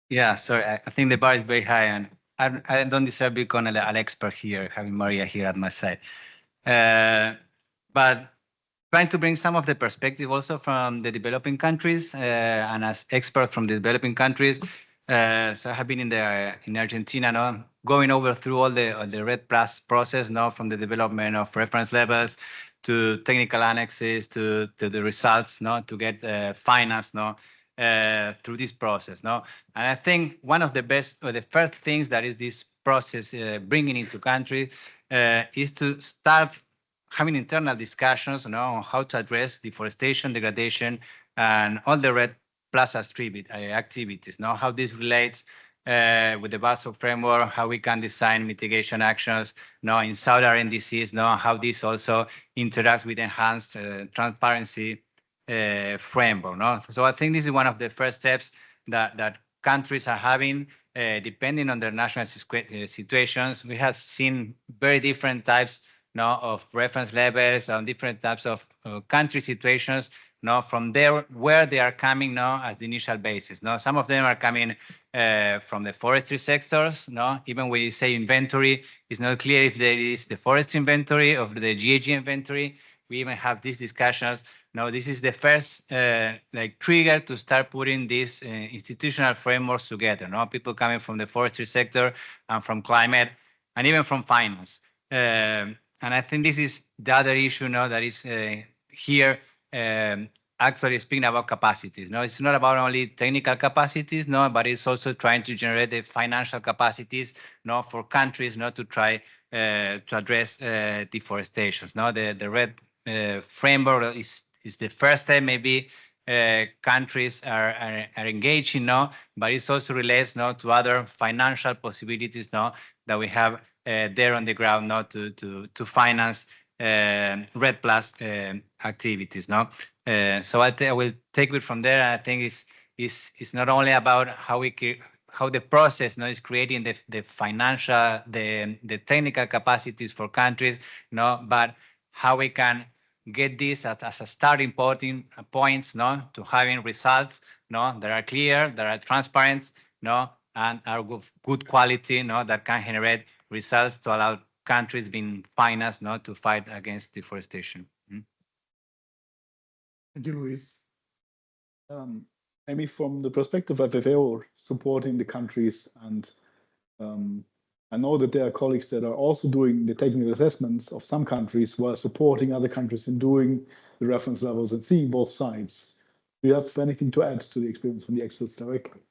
S10: Yeah, sorry, I think the bar is very high, and I don't deserve being an expert here, having Maria here at my side. But trying to bring some of the perspective also from the developing countries, and as expert from the developing countries. So I have been in Argentina, no, going over through all the REDD Plus process, no, from the development of reference levels to technical annexes to the results, no, to get finance, no, through this process, no. And I think one of the best or the first things that is this process bringing into countries is to start having internal discussions, you know, on how to address deforestation, degradation, and all the REDD Plus activities, no, how this relates with the Basel framework, how we can design mitigation actions, no, in Southern NDCs, no, how this also interacts with enhanced transparency framework, no. So I think this is one of the first steps that countries are having, depending on their national situations. We have seen very different types, no, of reference levels on different types of country situations, no, from there where they are coming, no, as the initial basis. No, some of them are coming from the forestry sectors. No, even when you say inventory, it's not clear if there is the forest inventory or the GHG inventory. We even have these discussions. No, this is the first like trigger to start putting these institutional frameworks together. No, people coming from the forestry sector and from climate and even from finance. And I think this is the other issue, no, that is here. Actually speaking about capacities. No, it's not about only technical capacities, no, but it's also trying to generate the financial capacities, no, for countries, not to try to address deforestation. No, the REDD framework is the first step. Maybe countries are engaging, no, but it also relates, no, to other financial possibilities, no, that we have there on the ground, no, to finance REDD Plus activities, no. So I will take it from there. I think it's not only about how how the process is creating the financial, the technical capacities for countries, but how we can get this as a starting points, to having results, that are clear, that are transparent, and are good quality, that can generate results to allow countries being financed, to fight against deforestation.
S1: Thank you, Luis. Amy, from the perspective of FAO supporting the countries, and I know that there are colleagues that are also doing the technical assessments of some countries while supporting other countries in doing the reference levels and seeing both sides. Do you have anything to add to the experience from the experts directly?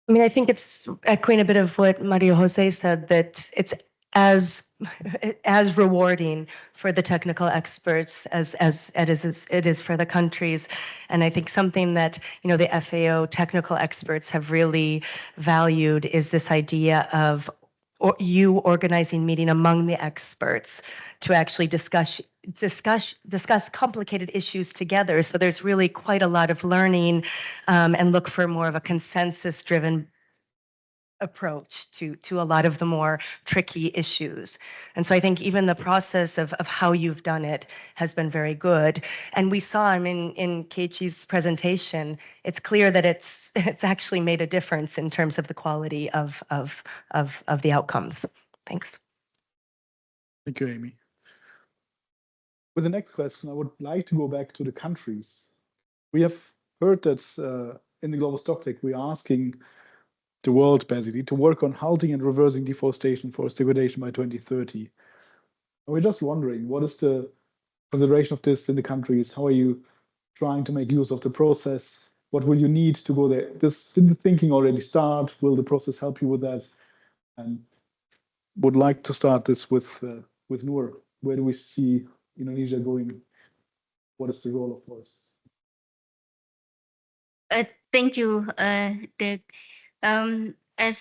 S8: I mean, I think it's echoing a bit of what Maria Jose said, that it's as rewarding for the technical experts as it is for the countries. And I think something that, the FAO technical experts have really valued is this idea of you organizing meeting among the experts to actually discuss complicated issues together. So there's really quite a lot of learning, and look for more of a consensus-driven approach to a lot of the more tricky issues. And so I think even the process of how you've done it has been very good. And we saw, in Keiichi's presentation, it's clear that it's actually made a difference in terms of the quality of the outcomes. Thanks.
S1: Thank you, Amy. With the next question, I would like to go back to the countries. We have heard that in the Global Stocktake, we are asking the world basically to work on halting and reversing deforestation, forest degradation by 2030. And we're just wondering, what is the consideration of this in the countries? How are you trying to make use of the process? What will you need to go there? Did the thinking already start? Will the process help you with that? And would like to start this with Noor. Where do we see Indonesia going? What is the role of forests?
S6: Thank you, Dirk. As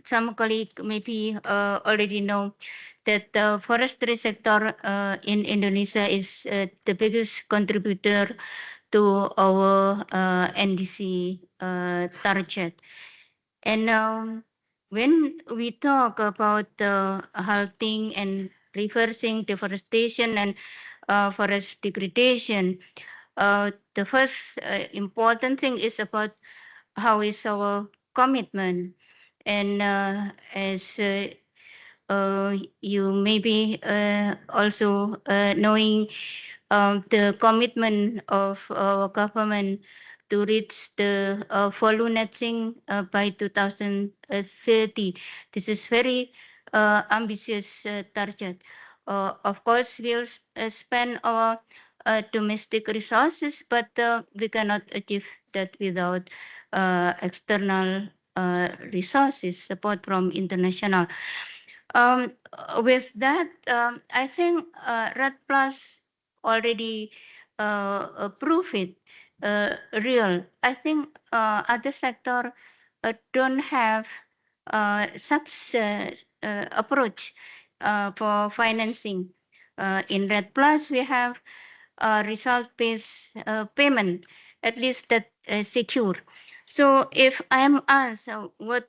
S6: some colleagues maybe already know, that the forestry sector in Indonesia is the biggest contributor to our NDC target. And when we talk about halting and reversing deforestation and forest degradation, the first important thing is about how is our commitment. And as you may be also knowing, the commitment of our government to reach the volume netting by 2030. This is very ambitious target. Of course, we'll spend our domestic resources, but we cannot achieve that without external resources, support from international. With that, I think REDD Plus already proved it real. I think other sector don't have such approach for financing. In REDD Plus, we have result-based payment, at least that secure. So if I am asked what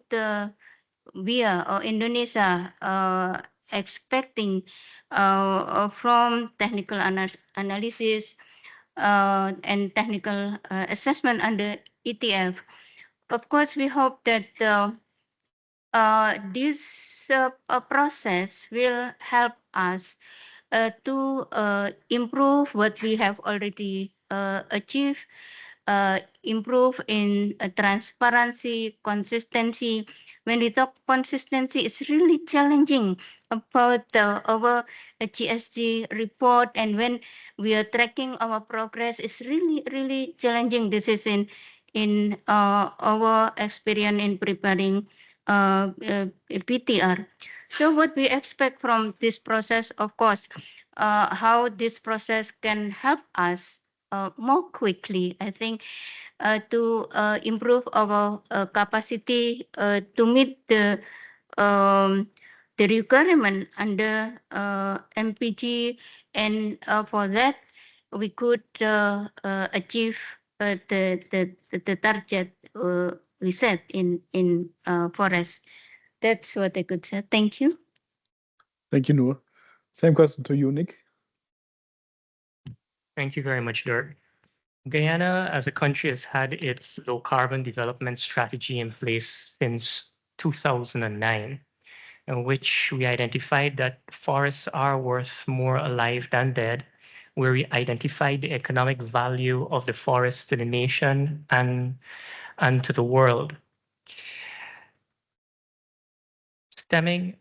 S6: we or Indonesia expecting from technical analysis and technical assessment under ETF, of course, we hope that this process will help us to improve what we have already achieved, improve in transparency, consistency. When we talk consistency, it's really challenging about our GSG report. And when we are tracking our progress, it's really, really challenging. This is in our experience in preparing PTR. So what we expect from this process, of course, how this process can help us more quickly, I think, to improve our capacity to meet the requirement under MPG, and for that we could achieve the target we set in forest. That's what I could say. Thank you.
S1: Thank you, Noor. Same question to you, Nick.
S7: Thank you very much, Dirk. Guyana, as a country, has had its low carbon development strategy in place since 2009, in which we identified that forests are worth more alive than dead, where we identified the economic value of the forest to the nation and to the world. Stemming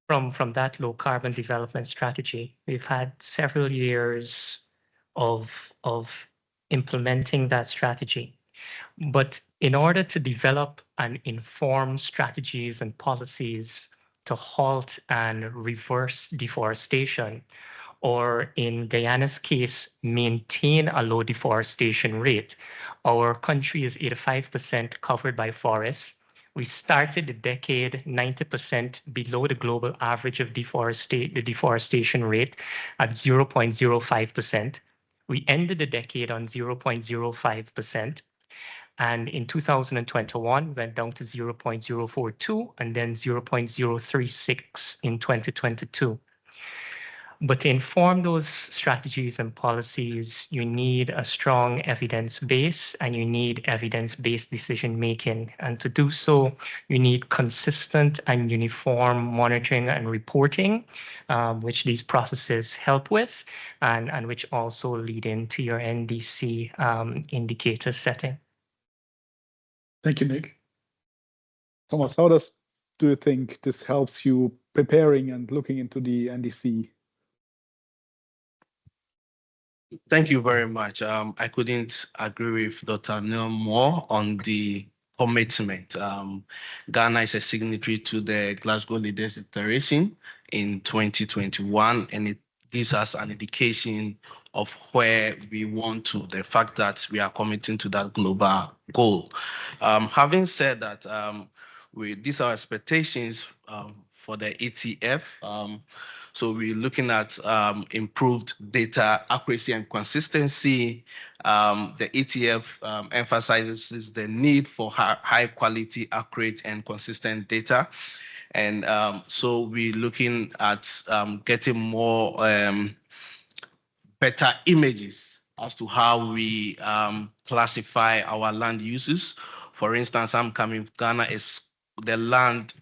S7: from that low carbon development strategy, we've had several years of implementing that strategy. But in order to develop and inform strategies and policies to halt and reverse deforestation, or in Guyana's case, maintain a low deforestation rate, our country is 85% covered by forests. We started the decade 90% below the global average of the deforestation rate at 0.05%. We ended the decade on 0.05%. And in 2021, went down to 0.042 and then 0.036 in 2022. But to inform those strategies and policies, you need a strong evidence base and you need evidence-based decision making. And to do so, you need consistent and uniform monitoring and reporting, which these processes help with, and which also lead into your NDC indicator setting.
S1: Thank you, Nick. Thomas, how do you think this helps you preparing and looking into the NDC?
S5: Thank you very much. I couldn't agree with Dr. Neil more on the commitment. Ghana is a signatory to the Glasgow Leaders Declaration in 2021, and it gives us an indication of where we want to, the fact that we are committing to that global goal. Having said that, these are expectations for the ETF. So we're looking at improved data accuracy and consistency. The ETF emphasizes the need for high quality, accurate, and consistent data. And so we're looking at getting more better images as to how we classify our land uses. For instance, I'm coming from Ghana, the land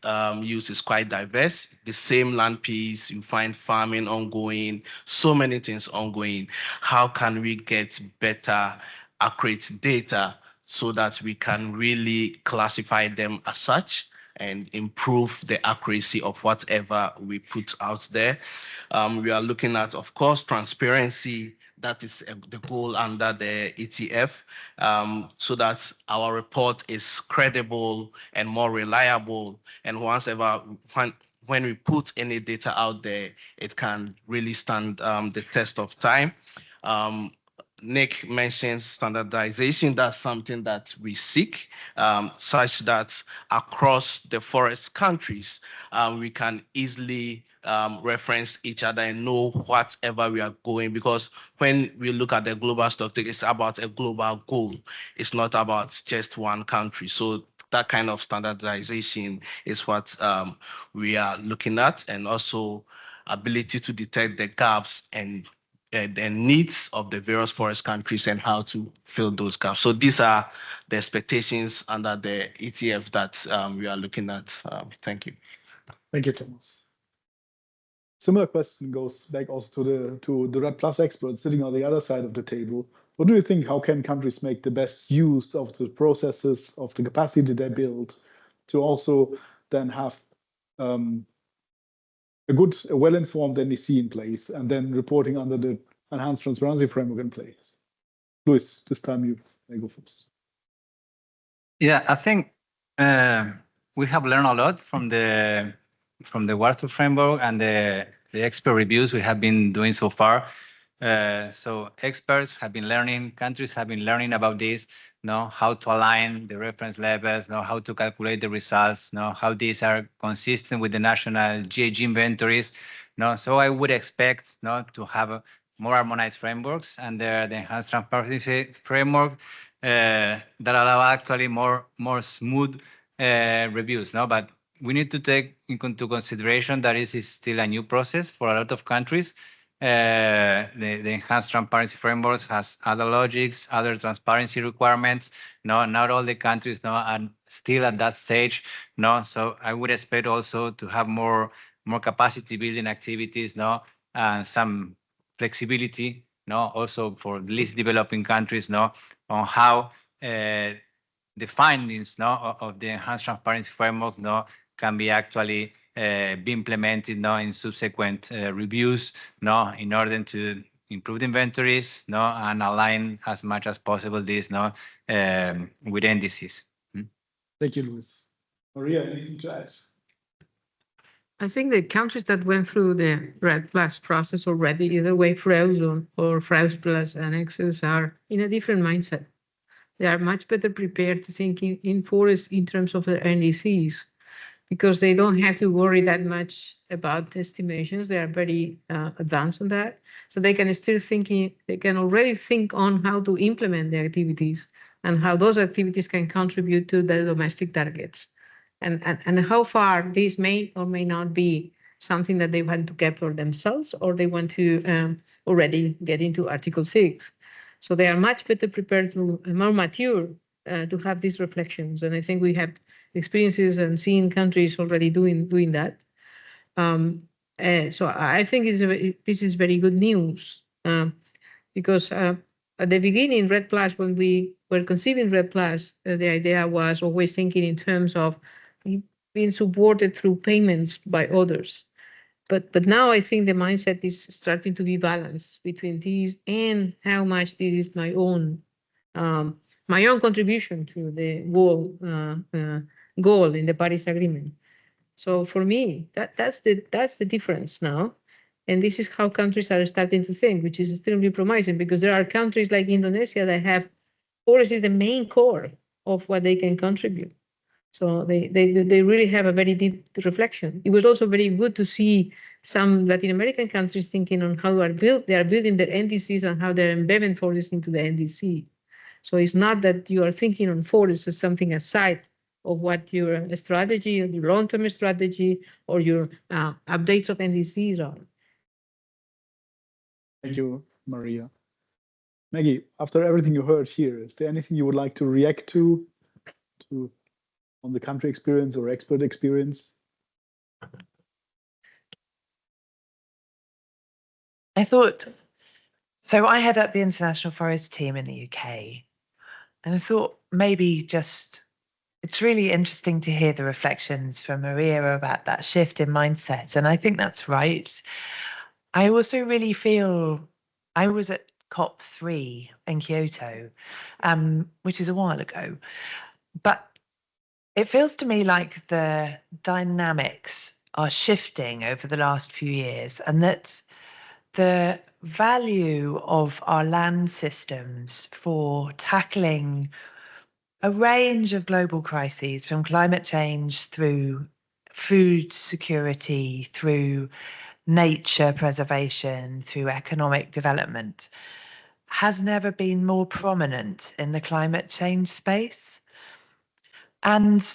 S5: use is quite diverse. The same land piece, you find farming ongoing, so many things ongoing. How can we get better, accurate data so that we can really classify them as such and improve the accuracy of whatever we put out there? We are looking at, of course, transparency. That is the goal under the ETF, so that our report is credible and more reliable. And when we put any data out there, it can really stand the test of time. Nick mentions standardization. That's something that we seek, such that across the forest countries, we can easily reference each other and know whatever we are going, because when we look at the global stock take, it's about a global goal. It's not about just one country. So that kind of standardization is what we are looking at, and also ability to detect the gaps and the needs of the various forest countries and how to fill those gaps. So these are the expectations under the ETF that we are looking at. Thank you.
S1: Thank you, Thomas. Similar question goes back also to the REDD+ experts sitting on the other side of the table. What do you think? How can countries make the best use of the processes, of the capacity they build, to also then have a well-informed NDC in place, and then reporting under the enhanced transparency framework in place? Luis, this time you may go first.
S10: Yeah, I think we have learned a lot from the water framework and the expert reviews we have been doing so far. So experts have been learning, countries have been learning about this, know how to align the reference levels, know how to calculate the results, know how these are consistent with the national GHG inventories. So I would expect to have more harmonized frameworks, and the enhanced transparency framework that allow actually more smooth reviews. No, but we need to take into consideration that this is still a new process for a lot of countries. The enhanced transparency frameworks has other logics, other transparency requirements. No, not all the countries are still at that stage. No, so I would expect also to have more capacity building activities. No, and some flexibility. No, also for the least developing countries. No, on how the findings of the enhanced transparency framework can be actually be implemented in subsequent reviews in order to improve the inventories and align as much as possible this with NDCs.
S1: Thank you, Luis. Maria, anything to add?
S9: I think the countries that went through the REDD Plus process already, either way FREL or FREL Plus annexes, are in a different mindset. They are much better prepared to think in forests in terms of their NDCs, because they don't have to worry that much about estimations. They are very advanced on that. So they can still they can already think on how to implement the activities and how those activities can contribute to their domestic targets. And how far this may or may not be something that they want to keep for themselves, or they want to already get into Article 6. So they are much better prepared to, more mature to have these reflections. And I think we have experiences and seen countries already doing that. So I think this is very good news, because at the beginning, REDD Plus, when we were conceiving REDD Plus, the idea was always thinking in terms of being supported through payments by others. But now I think the mindset is starting to be balanced between these and how much this is my own contribution to the goal in the Paris Agreement. So for me, that's the difference now, and this is how countries are starting to think, which is extremely promising, because there are countries like Indonesia that have forests is the main core of what they can contribute. So they really have a very deep reflection. It was also very good to see some Latin American countries thinking on how they are building their NDCs and how they're embedding forests into the NDC. So it's not that you are thinking on forests as something aside of what your strategy, or your long-term strategy, or your updates of NDCs are.
S1: Thank you, Maria. Maggie, after everything you heard here, is there anything you would like to react to on the country experience or expert experience?
S4: I thought, so I head up the International Forest team in the UK, and I thought maybe it's really interesting to hear the reflections from Maria about that shift in mindset, and I think that's right. I also really feel, I was at COP3 in Kyoto, which is a while ago, but it feels to me like the dynamics are shifting over the last few years, and that the value of our land systems for tackling a range of global crises, from climate change through food security, through nature preservation, through economic development, has never been more prominent in the climate change space. And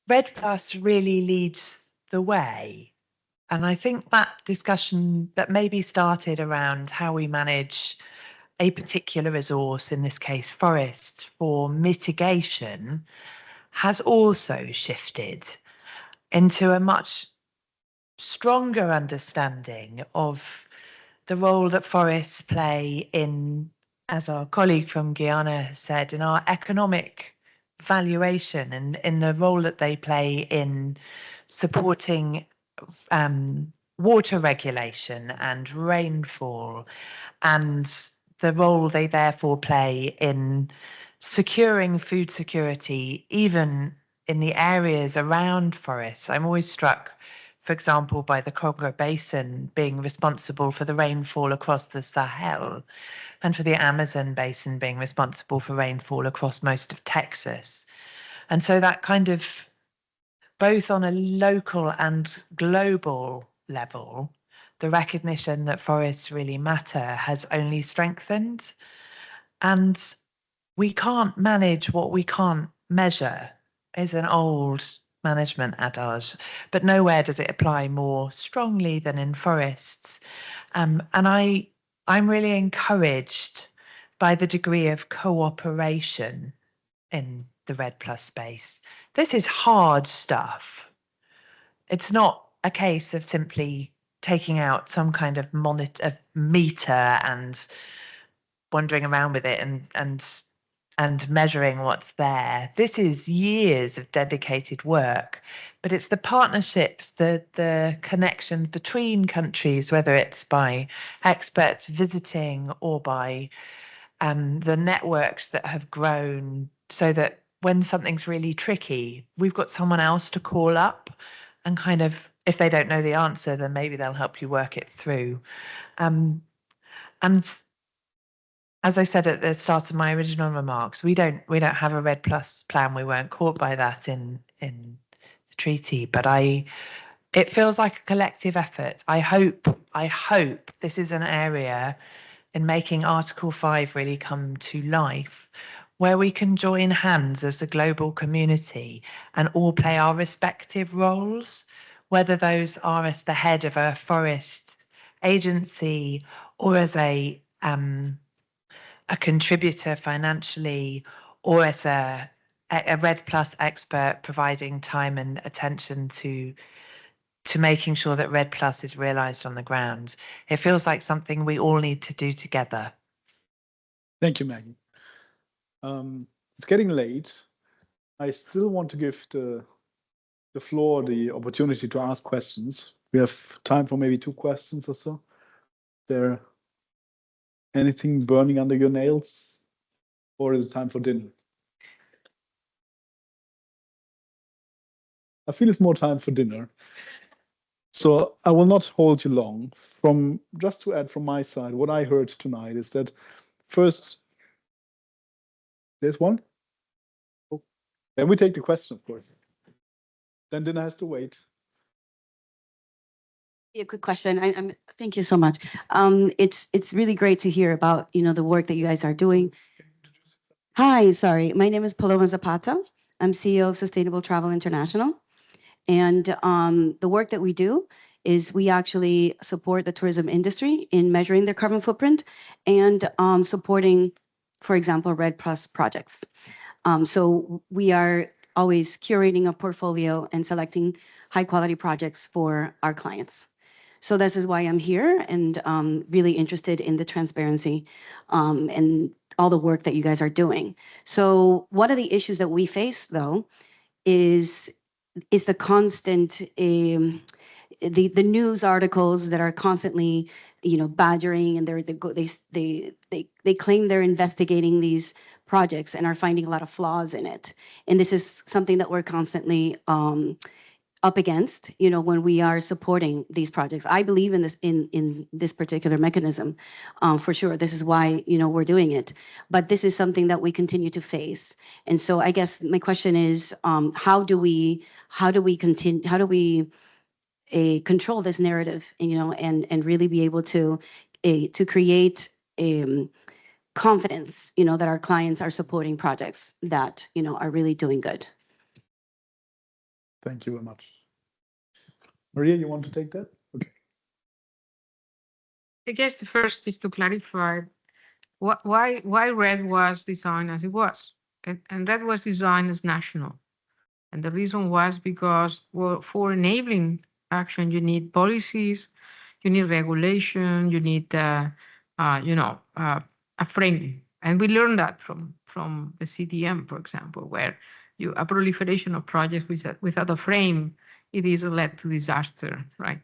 S4: REDD Plus really leads the way. And I think that discussion that maybe started around how we manage a particular resource, in this case forest, for mitigation, has also shifted into a much stronger understanding of the role that forests play in, as our colleague from Guyana has said, in our economic valuation, and in the role that they play in supporting water regulation and rainfall, and the role they therefore play in securing food security, even in the areas around forests. I'm always struck, for example, by the Congo Basin being responsible for the rainfall across the Sahel, and for the Amazon Basin being responsible for rainfall across most of Texas. And so that kind of, both on a local and global level, the recognition that forests really matter has only strengthened. And we can't manage what we can't measure is an old management adage, but nowhere does it apply more strongly than in forests. And I'm really encouraged by the degree of cooperation in the REDD+ space. This is hard stuff. It's not a case of simply taking out some kind of meter and wandering around with it and measuring what's there. This is years of dedicated work, but it's the partnerships, the connections between countries, whether it's by experts visiting or by the networks that have grown so that when something's really tricky, we've got someone else to call up and kind of, if they don't know the answer, then maybe they'll help you work it through. And as I said at the start of my original remarks, we don't have a REDD+ plan. We weren't caught by that in the treaty, but it feels like a collective effort. I hope this is an area in making Article 5 really come to life, where we can join hands as a global community and all play our respective roles, whether those are as the head of a forest agency or as a contributor financially, or as a REDD+ expert providing time and attention to making sure that REDD+ is realized on the ground. It feels like something we all need to do together.
S1: Thank you, Maggie. It's getting late. I still want to give the floor the opportunity to ask questions. We have time for maybe 2 questions or so. Is there anything burning under your nails, or is it time for dinner? I feel it's more time for dinner. So I will not hold you long. Just to add from my side, what I heard tonight is that first, there's one. Oh, then we take the question, of course. Then dinner has to wait.
S11: A quick question. Thank you so much. It's really great to hear about the work that you guys are doing. Hi, sorry. My name is Paloma Zapata. I'm CEO of Sustainable Travel International. And the work that we do is we actually support the tourism industry in measuring their carbon footprint and supporting, for example, REDD+ projects. So we are always curating a portfolio and selecting high quality projects for our clients. So this is why I'm here and really interested in the transparency and all the work that you guys are doing. So one of the issues that we face, though, is the constant the news articles that are constantly badgering, and they claim they're investigating these projects and are finding a lot of flaws in it. And this is something that we're constantly up against, when we are supporting these projects. I believe in this particular mechanism, for sure. This is why we're doing it. But this is something that we continue to face. And so I guess my question is, how do we control this narrative, and really be able to create confidence, that our clients are supporting projects that are really doing good.
S1: Thank you very much. Maria, you want to take that? Okay.
S9: I guess the first is to clarify why REDD was designed as it was. And REDD was designed as national. And the reason was because, well, for enabling action, you need policies, you need regulation, you need a frame. And we learned that from the CDM, for example, where a proliferation of projects without a frame, it is led to disaster, right?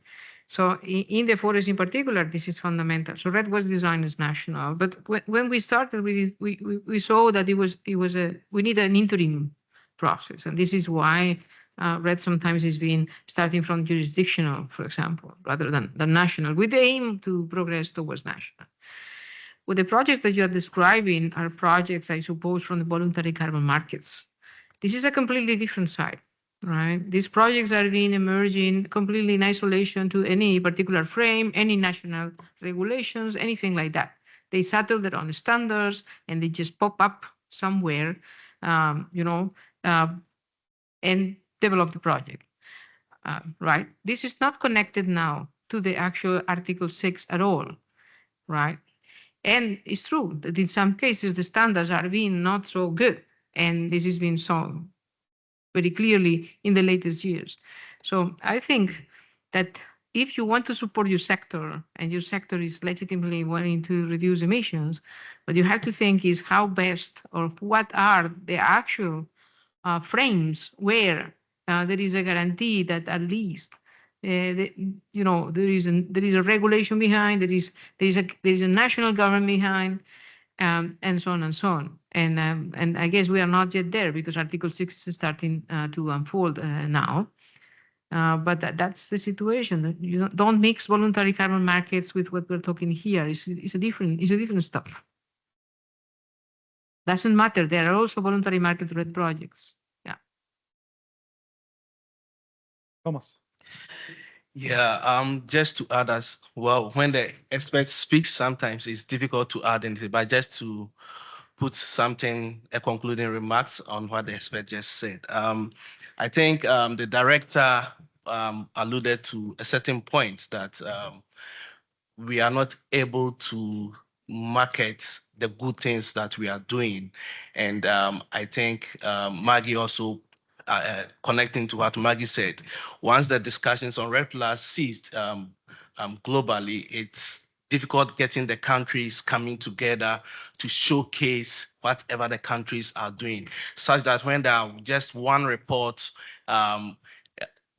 S9: So in the forest in particular, this is fundamental. So REDD was designed as national, but when we started, we saw that we need an interim process, and this is why REDD sometimes is being starting from jurisdictional, for example, rather than national, with the aim to progress towards national. Well, the projects that you are describing are projects, I suppose, from the voluntary carbon markets. This is a completely different side, right? These projects are being emerging completely in isolation to any particular frame, any national regulations, anything like that. They settle their own standards and they just pop up somewhere, you know, and develop the project, right? This is not connected now to the actual Article 6 at all, right? And it's true that in some cases the standards are being not so good, and this has been shown very clearly in the latest years. So I think that if you want to support your sector and your sector is legitimately wanting to reduce emissions, what you have to think is how best or what are the actual frames where there is a guarantee that at least you know there is a regulation behind, there is a national government behind, and so on and so on. And I guess we are not yet there because Article 6 is starting to unfold now. But that's the situation. You don't mix voluntary carbon markets with what we're talking here. It's a different stuff. Doesn't matter. There are also voluntary market REDD projects. Yeah.
S1: Thomas.
S5: Yeah, just to add as well, when the expert speaks, sometimes it's difficult to add anything, but just to put something, a concluding remarks on what the expert just said. I think the director alluded to a certain point that we are not able to market the good things that we are doing. And I think Maggie also connecting to what Maggie said, once the discussions on REDD+ ceased globally, it's difficult getting the countries coming together to showcase whatever the countries are doing, such that when there are just one report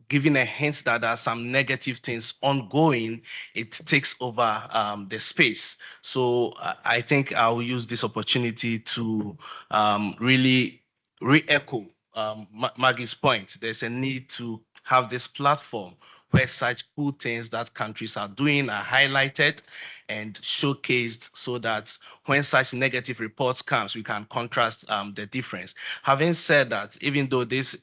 S5: giving a hint that there are some negative things ongoing, it takes over the space. So I think I'll use this opportunity to really re-echo Maggie's point. There's a need to have this platform where such good things that countries are doing are highlighted and showcased so that when such negative reports comes, we can contrast the difference. Having said that, even though this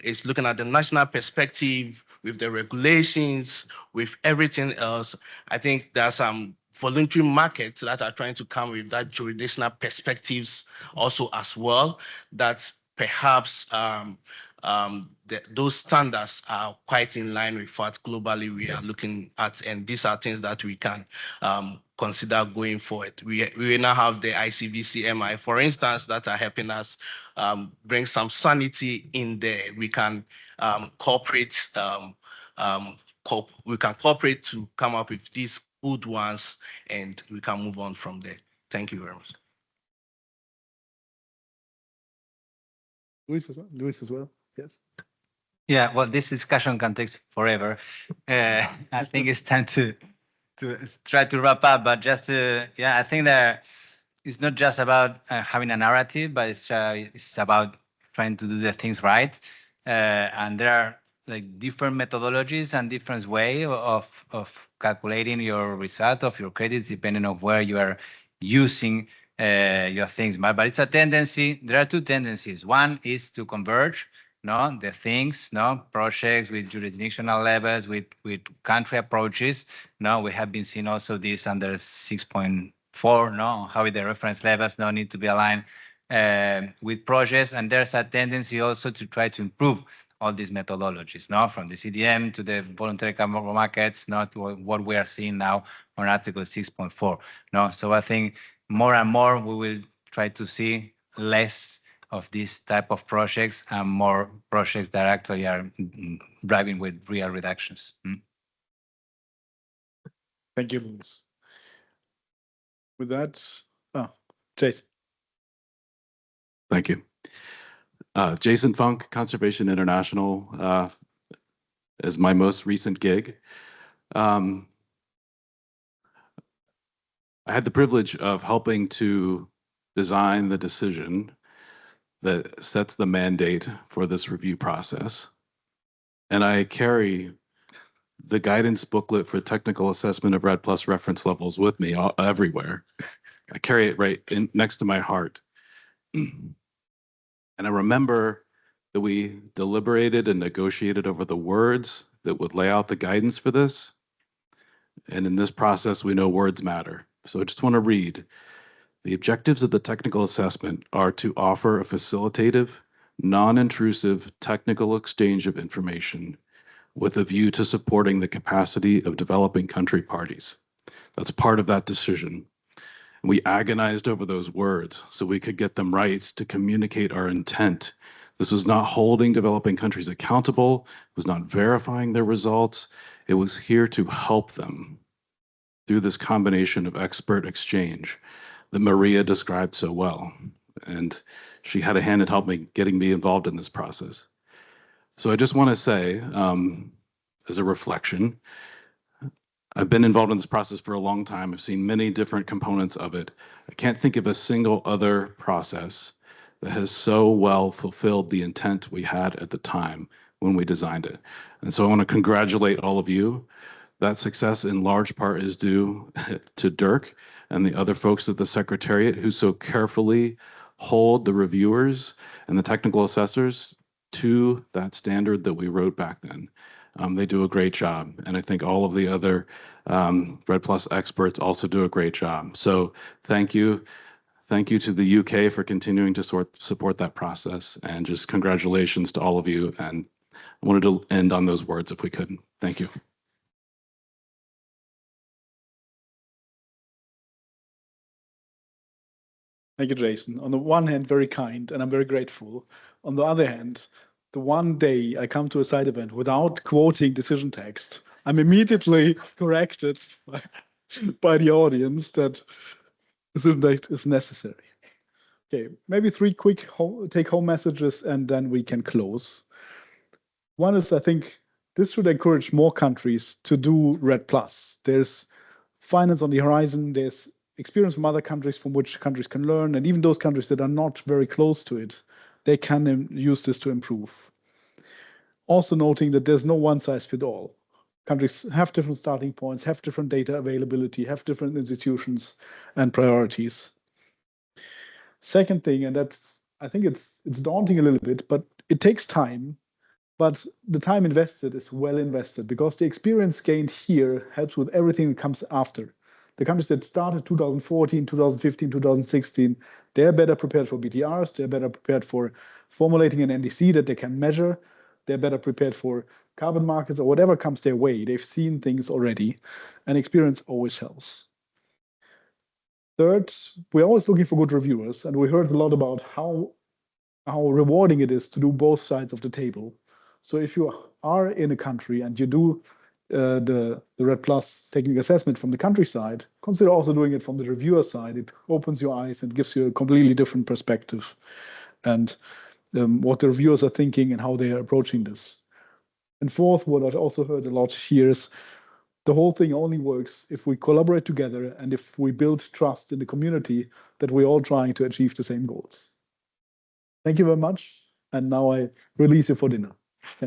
S5: is looking at the national perspective with the regulations, with everything else, I think there's some voluntary markets that are trying to come with that jurisdictional perspectives also as well, that perhaps those standards are quite in line with what globally we are looking at, and these are things that we can consider going forward. We now have the ICVC MI, for instance, that are helping us bring some sanity in there. We can cooperate. We can cooperate to come up with these good ones, and we can move on from there. Thank you very much.
S1: Luis as well. Yes.
S10: Yeah, well, this discussion can take forever. I think it's time to try to wrap up, but just to, yeah, I think that it's not just about having a narrative, but it's about trying to do the things right. And there are like different methodologies and different way of calculating your result of your credits, depending on where you are using your things. But it's a tendency. There are two tendencies. One is to converge, the things, projects with jurisdictional levels, with country approaches. We have been seeing also this under 6.4, how the reference levels need to be aligned with projects. And there's a tendency also to try to improve all these methodologies, from the CDM to the voluntary carbon markets, to what we are seeing now on Article 6.4. So I think more and more we will try to see less of this type of projects and more projects that actually are driving with real reductions.
S1: Thank you, Luis. With that, Jason.
S12: Thank you. Jason Funk, Conservation International, is my most recent gig. I had the privilege of helping to design the decision that sets the mandate for this review process. And I carry the guidance booklet for technical assessment of REDD+ reference levels with me everywhere. I carry it right next to my heart. And I remember that we deliberated and negotiated over the words that would lay out the guidance for this. And in this process, we know words matter. So I just want to read The objectives of the technical assessment are to offer a facilitative, non-intrusive technical exchange of information with a view to supporting the capacity of developing country parties. That's part of that decision. We agonized over those words so we could get them right to communicate our intent. This was not holding developing countries accountable, it was not verifying their results. It was here to help them through this combination of expert exchange that Maria described so well. And she had a hand in getting me involved in this process. So I just want to say, as a reflection, I've been involved in this process for a long time. I've seen many different components of it. I can't think of a single other process that has so well fulfilled the intent we had at the time when we designed it. And so I want to congratulate all of you. That success in large part is due to Dirk and the other folks at the Secretariat who so carefully hold the reviewers and the technical assessors to that standard that we wrote back then. They do a great job. And I think all of the other REDD+ experts also do a great job. So thank you. Thank you to the UK for continuing to support that process, and just congratulations to all of you. And I wanted to end on those words if we could. Thank you.
S1: Thank you, Jason. On the one hand, very kind, and I'm very grateful. On the other hand, the one day I come to a side event without quoting decision text, I'm immediately corrected by the audience that decision text is necessary. Okay, maybe 3 quick take-home messages, and then we can close. One is, I think this should encourage more countries to do REDD+. There's finance on the horizon, there's experience from other countries from which countries can learn, and even those countries that are not very close to it, they can use this to improve. Also noting that there's no one-size-fits-all. Countries have different starting points, have different data availability, have different institutions and priorities. Second thing, and that's, I think it's daunting a little bit, but it takes time. But the time invested is well invested because the experience gained here helps with everything that comes after. The countries that started 2014, 2015, 2016, they're better prepared for BTRs, they're better prepared for formulating an NDC that they can measure, they're better prepared for carbon markets or whatever comes their way. They've seen things already, and experience always helps. Third, we're always looking for good reviewers, and we heard a lot about how rewarding it is to do both sides of the table. So if you are in a country and you do the REDD+ technical assessment from the country side, consider also doing it from the reviewer side. It opens your eyes and gives you a completely different perspective and what the reviewers are thinking and how they are approaching this. And fourth, what I've also heard a lot here is the whole thing only works if we collaborate together and if we build trust in the community that we're all trying to achieve the same goals. Thank you very much. And now I release you for dinner. Thank you.